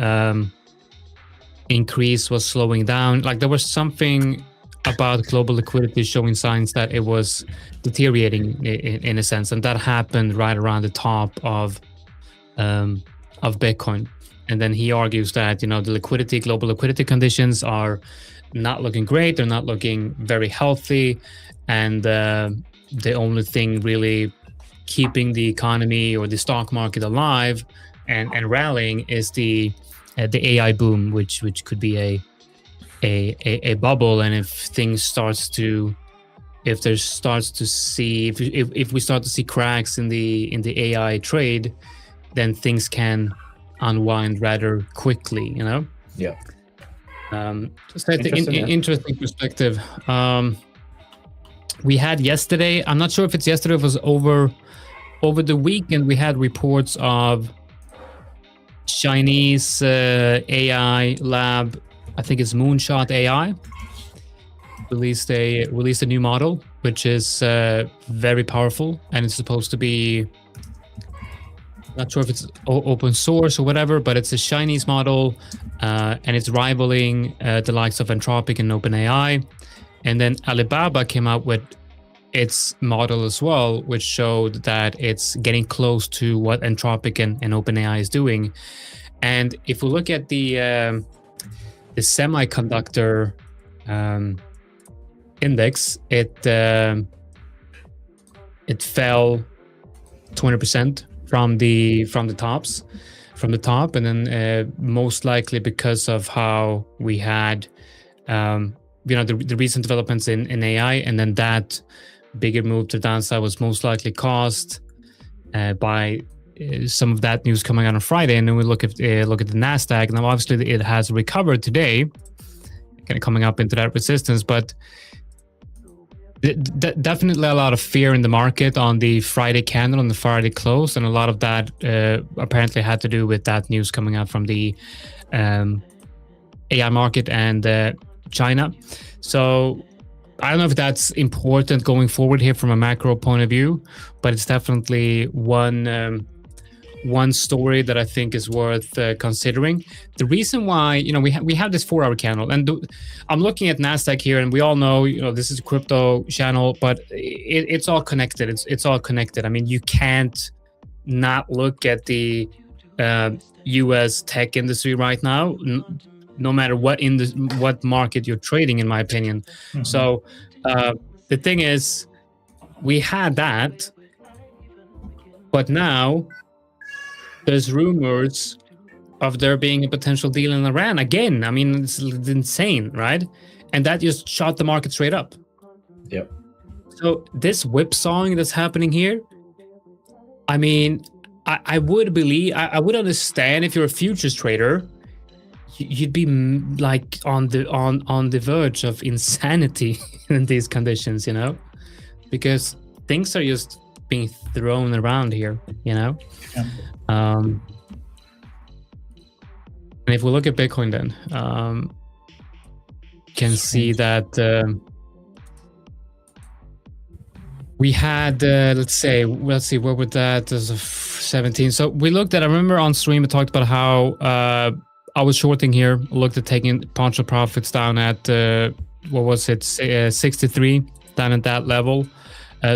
increase was slowing down. Like there was something about global liquidity showing signs that it was deteriorating in a sense, and that happened right around the top of Bitcoin. And then he argues that the global liquidity conditions are not looking great, they're not looking very healthy, and the only thing really keeping the economy or the stock market alive and rallying is the AI boom, which could be a bubble. And if we start to see cracks in the AI trade, then things can unwind rather quickly, Yeah. So I think interesting perspective. We had yesterday, I'm not sure if it's yesterday, it was over the weekend, we had reports of Chinese AI lab, I think it's Moonshot AI, released a new model, which is very powerful, and it's supposed to be, not sure if it's open source or whatever, but it's a Chinese model, and it's rivaling the likes of Anthropic and OpenAI. And then Alibaba came out with its model as well, which showed that it's getting close to what Anthropic and OpenAI is doing. And if we look at the semiconductor index, it fell 20% from the top, and then most likely because of how we had the recent developments in AI, and then that bigger move to downside was most likely caused by some of that news coming out on Friday. And then we look at the Nasdaq. Now, obviously, it has recovered today, kind of coming up into that resistance, but definitely a lot of fear in the market on the Friday candle, on the Friday close, and a lot of that apparently had to do with that news coming out from the AI market and China. So I don't know if that's important going forward here from a macro point of view, but it's definitely one story that I think is worth considering. The reason why, we have this 4-hour candle, and I'm looking at Nasdaq here, and we all know, this is a crypto channel, but it's all connected. It's all connected. I mean, you can't not look at the U.S. tech industry right now, no matter what market you're trading, in my opinion. Mm-hmm. So the thing is, we had that, but now there's rumors of there being a potential deal in Iran again. I mean, it's insane, right? And that just shot the market straight up. Yep. So this whipsawing that's happening here, I mean, I would understand if you're a futures trader, you'd be like on the verge of insanity in these conditions, because things are just being thrown around here, Yeah. And if we look at Bitcoin, then can see that we had let's see, where would that as of 17. So we looked at, I remember on stream, I talked about how I was shorting here, looked at taking partial profits down at 63, down at that level.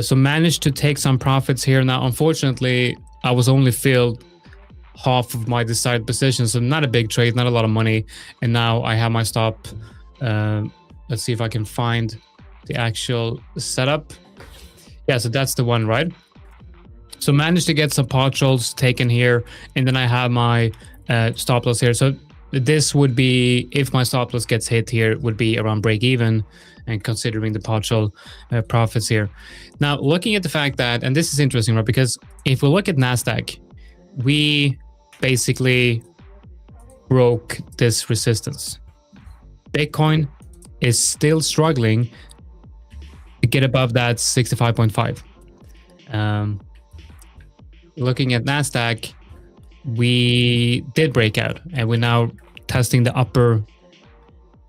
So managed to take some profits here. Now, unfortunately, I was only filled half of my desired position, so not a big trade, not a lot of money. And now I have my stop. Let's see if I can find the actual setup. Yeah, so that's the one, right? So managed to get some partials taken here, and then I have my stop loss here. So this would be, if my stop loss gets hit here, would be around break even, and considering the partial profits here. Now, looking at the fact that, and this is interesting, right? Because if we look at Nasdaq, we basically broke this resistance. Bitcoin is still struggling to get above that 65.5. Looking at Nasdaq, we did break out, and we're now testing the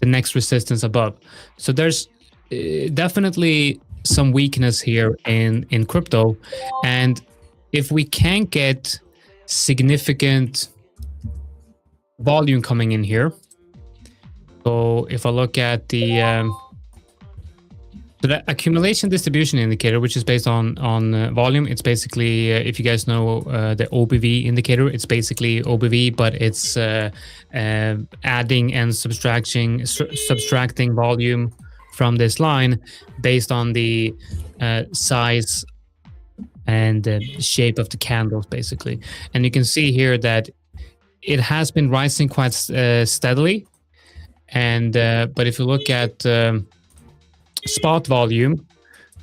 next resistance above. So there's definitely some weakness here in crypto, and if we can't get significant volume coming in here, so if I look at the accumulation distribution indicator, which is based on volume, it's basically, if you guys know the OBV indicator, it's basically OBV, but it's adding and subtracting volume from this line based on the size and the shape of the candles, basically. And you can see here that it has been rising quite steadily. And but if you look at spot volume,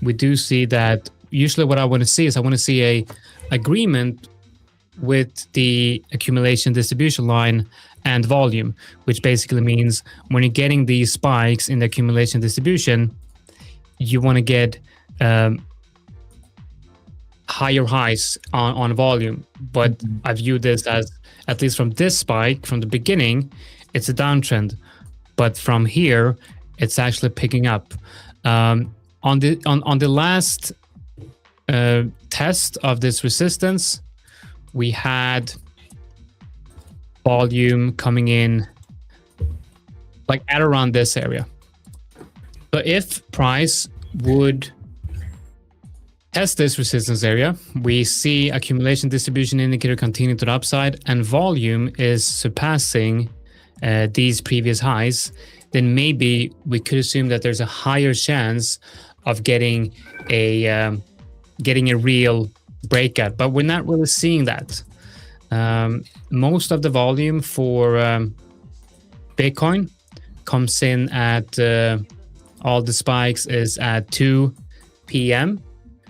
we do see that usually what I want to see is I want to see a agreement with the accumulation distribution line and volume, which basically means when you're getting these spikes in the accumulation distribution, you want to get higher highs on volume. But I view this as, at least from this spike from the beginning, it's a downtrend, but from here it's actually picking up. On the last test of this resistance, we had volume coming in like at around this area. So if price would test this resistance area, we see accumulation distribution indicator continue to the upside, and volume is surpassing these previous highs, then maybe we could assume that there's a higher chance of getting a real breakout. But we're not really seeing that. Most of the volume for Bitcoin comes in at all the spikes is at 2 p.m.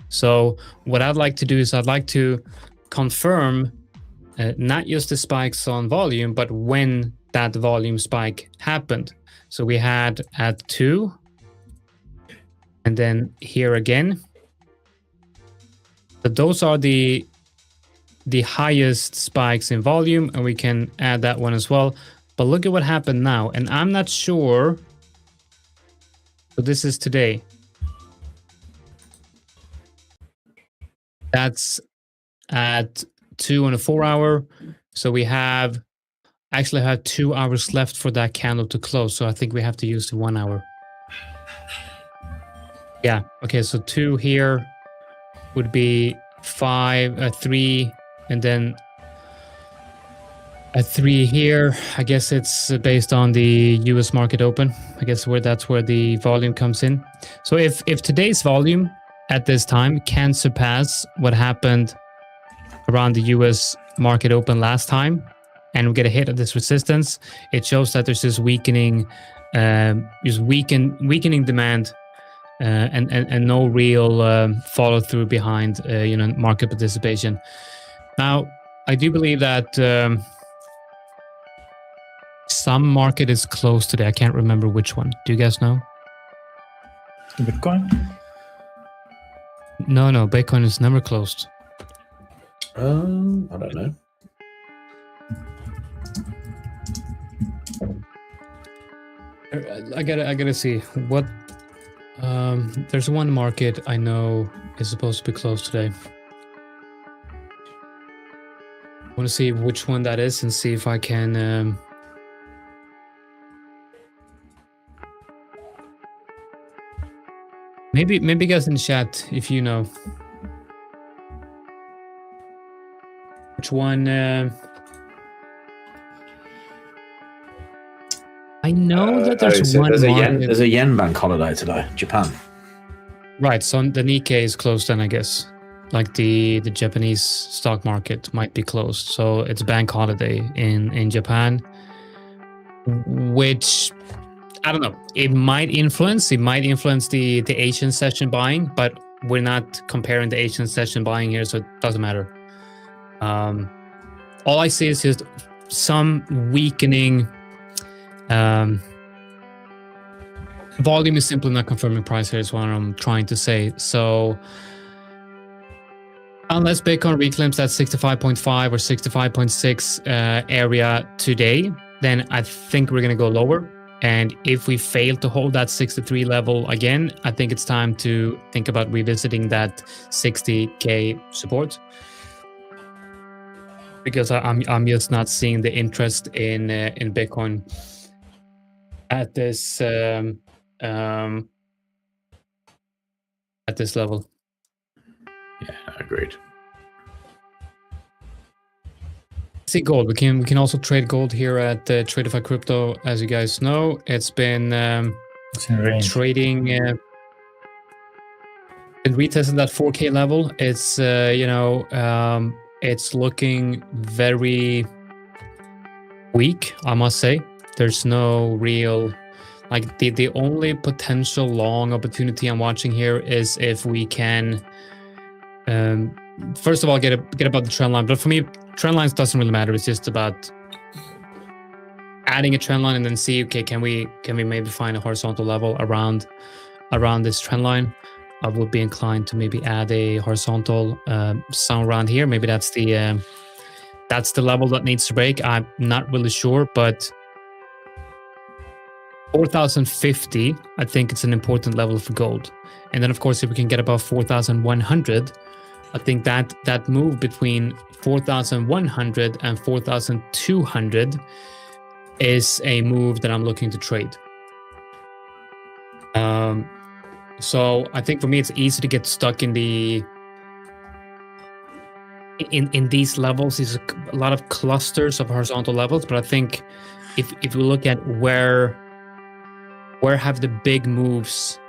So what I'd like to do is I'd like to confirm not just the spikes on volume, but when that volume spike happened. So we had at 2, and then here again. So those are the highest spikes in volume, and we can add that one as well. But look at what happened now, and I'm not sure. So this is today. That's at 2 on a 4 hour. So we actually have 2 hours left for that candle to close. So I think we have to use the 1 hour. Yeah. Okay. So 2 here would be 3, and then a 3 here. I guess it's based on the US market open. I guess that's where the volume comes in. So if today's volume at this time can surpass what happened around the US market open last time, and we get a hit of this resistance, it shows that there's this weakening demand, and no real follow through behind market participation. Now, I do believe that some market is closed today. I can't remember which one. Do you guys know? Bitcoin? No, Bitcoin is never closed. I don't know. I gotta see what. There's one market I know is supposed to be closed today. I want to see which one that is and see if I can. Maybe guys in the chat if you know which one. I know that there's one. There's a yen bank holiday today, Japan. Right, so the Nikkei is closed then, I guess. Like the Japanese stock market might be closed. So it's bank holiday in Japan, which I don't know. It might influence the Asian session buying, but we're not comparing the Asian session buying here, so it doesn't matter. All I see is just some weakening. Volume is simply not confirming price here is what I'm trying to say. So unless Bitcoin reclaims that 65.5 or 65.6 area today, then I think we're going to go lower. And if we fail to hold that 63 level again, I think it's time to think about revisiting that 60K support. Because I'm just not seeing the interest in Bitcoin at this level. Yeah, agreed. See gold. We can also trade gold here at Tradeify Crypto. As you guys know, it's been trading. It retested that 4K level. It's it's looking very weak, I must say. There's no real, like the only potential long opportunity I'm watching here is if we can, first of all, get above the trend line. But for me, trend lines doesn't really matter. It's just about adding a trend line and then see, okay, can we maybe find a horizontal level around this trend line? I would be inclined to maybe add a horizontal somewhere around here. Maybe that's the level that needs to break. I'm not really sure, but 4,050, I think it's an important level for gold. And then, of course, if we can get above 4,100, I think that move between 4,100 and 4,200 is a move that I'm looking to trade. So I think for me, it's easy to get stuck in these levels. There's a lot of clusters of horizontal levels, but I think if we look at where have the big moves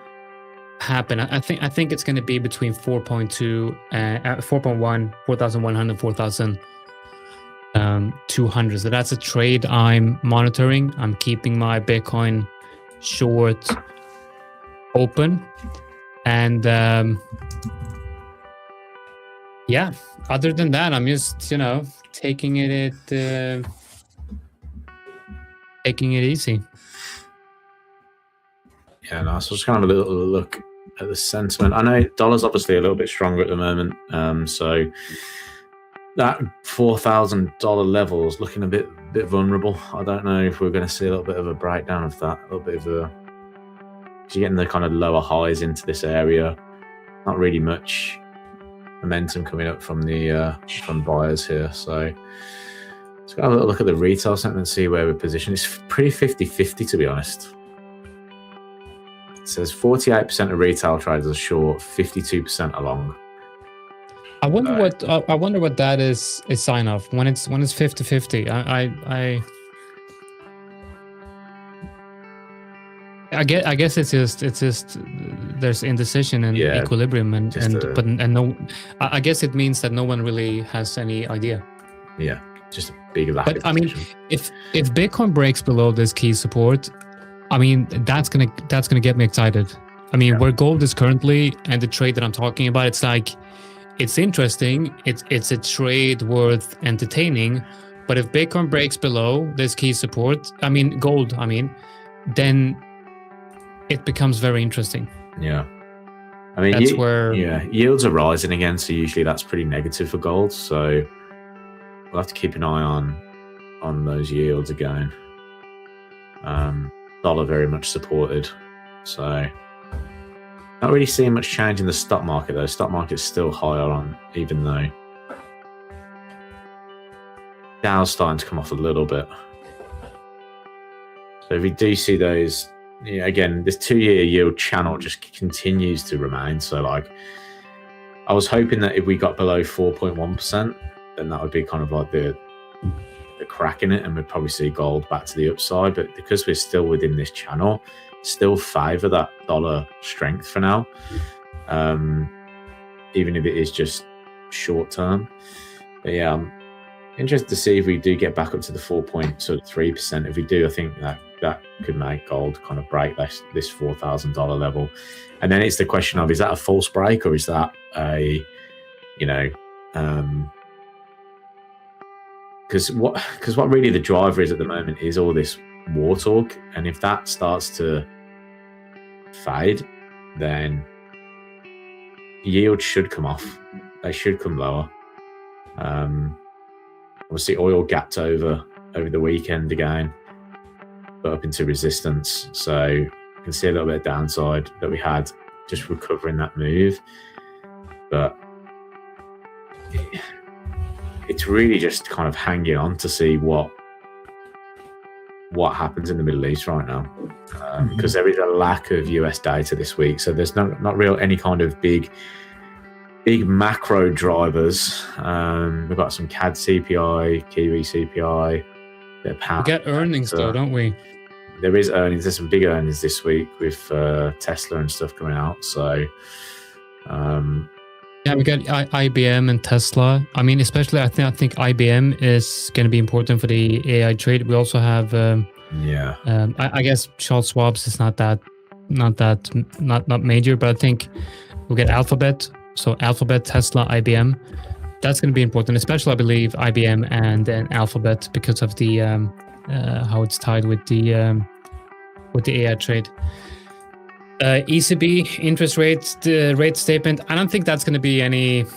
happen, I think it's going to be between 4.2 and 4.1, 4,100, 4,200. So that's a trade I'm monitoring. I'm keeping my Bitcoin short open, and yeah. Other than that, I'm just taking it easy. Yeah, nice. Just kind of a little look at the sentiment. I know dollar's obviously a little bit stronger at the moment, so that $4,000 level is looking a bit vulnerable. I don't know if we're going to see a little bit of a breakdown of that, a little bit of a. You're getting the kind of lower highs into this area. Not really much momentum coming up from the from buyers here. So let's go have a little look at the retail sentiment and see where we're positioned. It's pretty 50-50 to be honest. It says 48% of retail traders are short, 52% are long. I wonder what that is a sign of when it's 50-50. I guess it's just there's indecision and equilibrium I guess it means that no one really has any idea. Yeah, just a big lack. But I mean, if Bitcoin breaks below this key support, I mean that's gonna get me excited. I mean, where gold is currently and the trade that I'm talking about, it's like it's interesting. It's a trade worth entertaining. But if Bitcoin breaks below this key support, gold, then it becomes very interesting. Yeah. I mean, that's where yields are rising again, so usually that's pretty negative for gold. So we'll have to keep an eye on those yields again. Dollar very much supported. So not really seeing much change in the stock market though. Stock market's still higher on, even though Dow's starting to come off a little bit. So if we do see those, again, this 2-year yield channel just continues to remain. So like, I was hoping that if we got below 4.1%, then that would be kind of like the crack in it, and we'd probably see gold back to the upside. But because we're still within this channel, still favor that dollar strength for now, even if it is just short term. But yeah, I'm interested to see if we do get back up to the 4.3%. If we do, I think that could make gold kind of break this $4,000 level. And then it's the question of, is that a false break, or is that a, because what really the driver is at the moment is all this war talk, and if that starts to fade, then yields should come off. They should come lower. Obviously, oil gapped over the weekend again, but up into resistance. So you can see a little bit of downside that we had just recovering that move. But it's really just kind of hanging on to see what happens in the Middle East right now, because there is a lack of US data this week. So there's not real any kind of big macro drivers. We've got some CAD CPI, Kiwi CPI, bit of pound. We get earnings though, don't we? There is earnings. There's some big earnings this week with Tesla and stuff coming out. So yeah, we got IBM and Tesla. I mean, especially I think IBM is going to be important for the AI trade. We also have I guess Charles Schwab's is not major, but I think we'll get Alphabet. So Alphabet, Tesla, IBM. That's going to be important, especially I believe IBM and then Alphabet, because of the how it's tied with the AI trade. ECB interest rates, the rate statement. I don't think that's going to be anything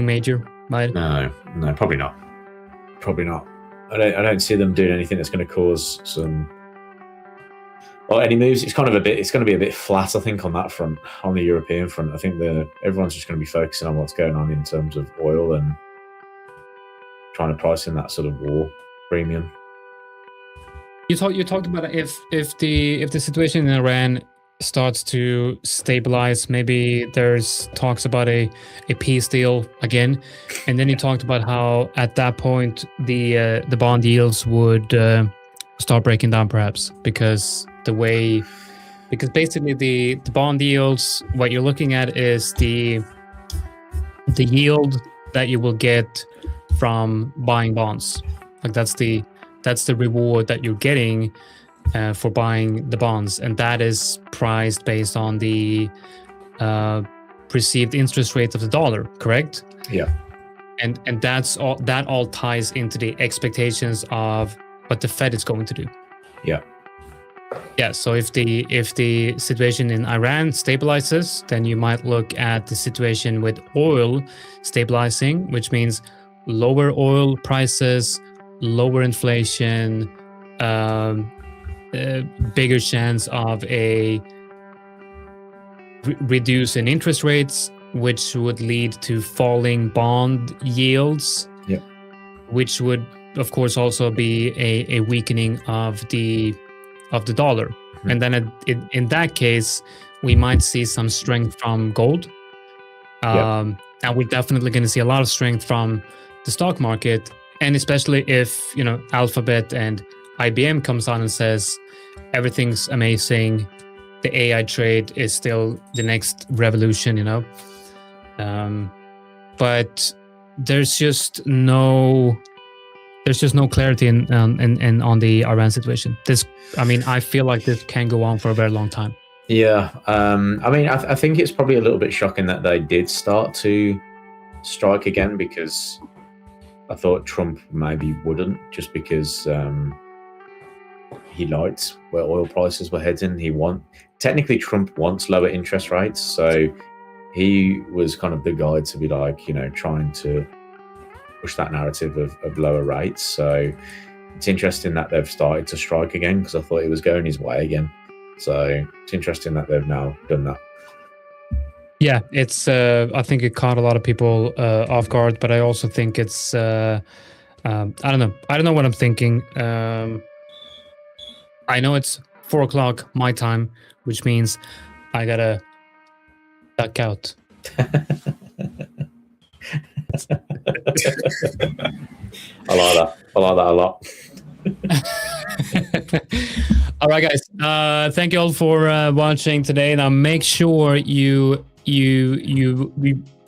major, right? No, probably not. I don't see them doing anything that's going to cause some any moves. It's going to be a bit flat, I think, on that front, on the European front. I think everyone's just going to be focusing on what's going on in terms of oil and trying to price in that sort of war premium. You talked about if the situation in Iran starts to stabilize, maybe there's talks about a peace deal again, and then you talked about how at that point the bond yields would start breaking down, perhaps because basically the bond yields, what you're looking at is the yield that you will get from buying bonds. Like that's the reward that you're getting for buying the bonds, and that is priced based on the perceived interest rate of the dollar, correct? Yeah. And that's all. That all ties into the expectations of what the Fed is going to do. Yeah. Yeah. So if the situation in Iran stabilizes, then you might look at the situation with oil stabilizing, which means lower oil prices, lower inflation, bigger chance of a reduce in interest rates, which would lead to falling bond yields, which would of course also be a weakening of the dollar. And then in that case, we might see some strength from gold. And we're definitely going to see a lot of strength from the stock market, and especially if Alphabet and IBM comes on and says everything's amazing, the AI trade is still the next revolution, but there's just no clarity in on the Iran situation. I feel like this can go on for a very long time. Yeah, I think it's probably a little bit shocking that they did start to strike again, because I thought Trump maybe wouldn't, just because he liked where oil prices were heading. Technically Trump wants lower interest rates, so he was kind of the guy to be like, trying to push that narrative of lower rates. So it's interesting that they've started to strike again, because I thought it was going his way again. So it's interesting that they've now done that. Yeah, it's. I think it caught a lot of people off guard, but I also think it's. I don't know. I don't know what I'm thinking. I know it's 4:00 my time, which means I gotta duck out. I like that. I like that a lot. All right, guys. Thank you all for watching today. Now make sure you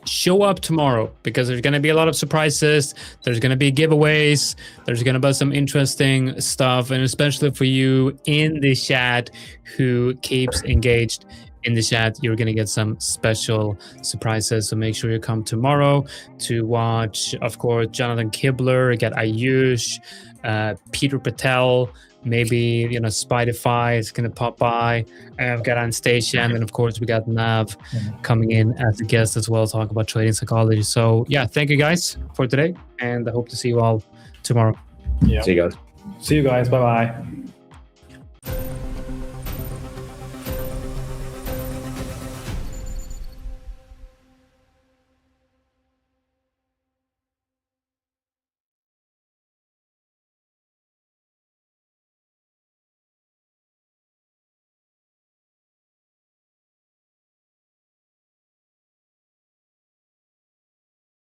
show up tomorrow, because there's going to be a lot of surprises. There's going to be giveaways. There's going to be some interesting stuff, and especially for you in the chat who keeps engaged in the chat, you're going to get some special surprises. So make sure you come tomorrow to watch, of course, Jonathan Kibbler, get Ayush, Peter Patel, maybe Tradeify is going to pop by. I've got Anastasiia, and then of course we got Nav coming in as a guest as well, talk about trading psychology. So yeah, thank you guys for today, and I hope to see you all tomorrow. Yeah. See you guys. See you guys. Bye bye.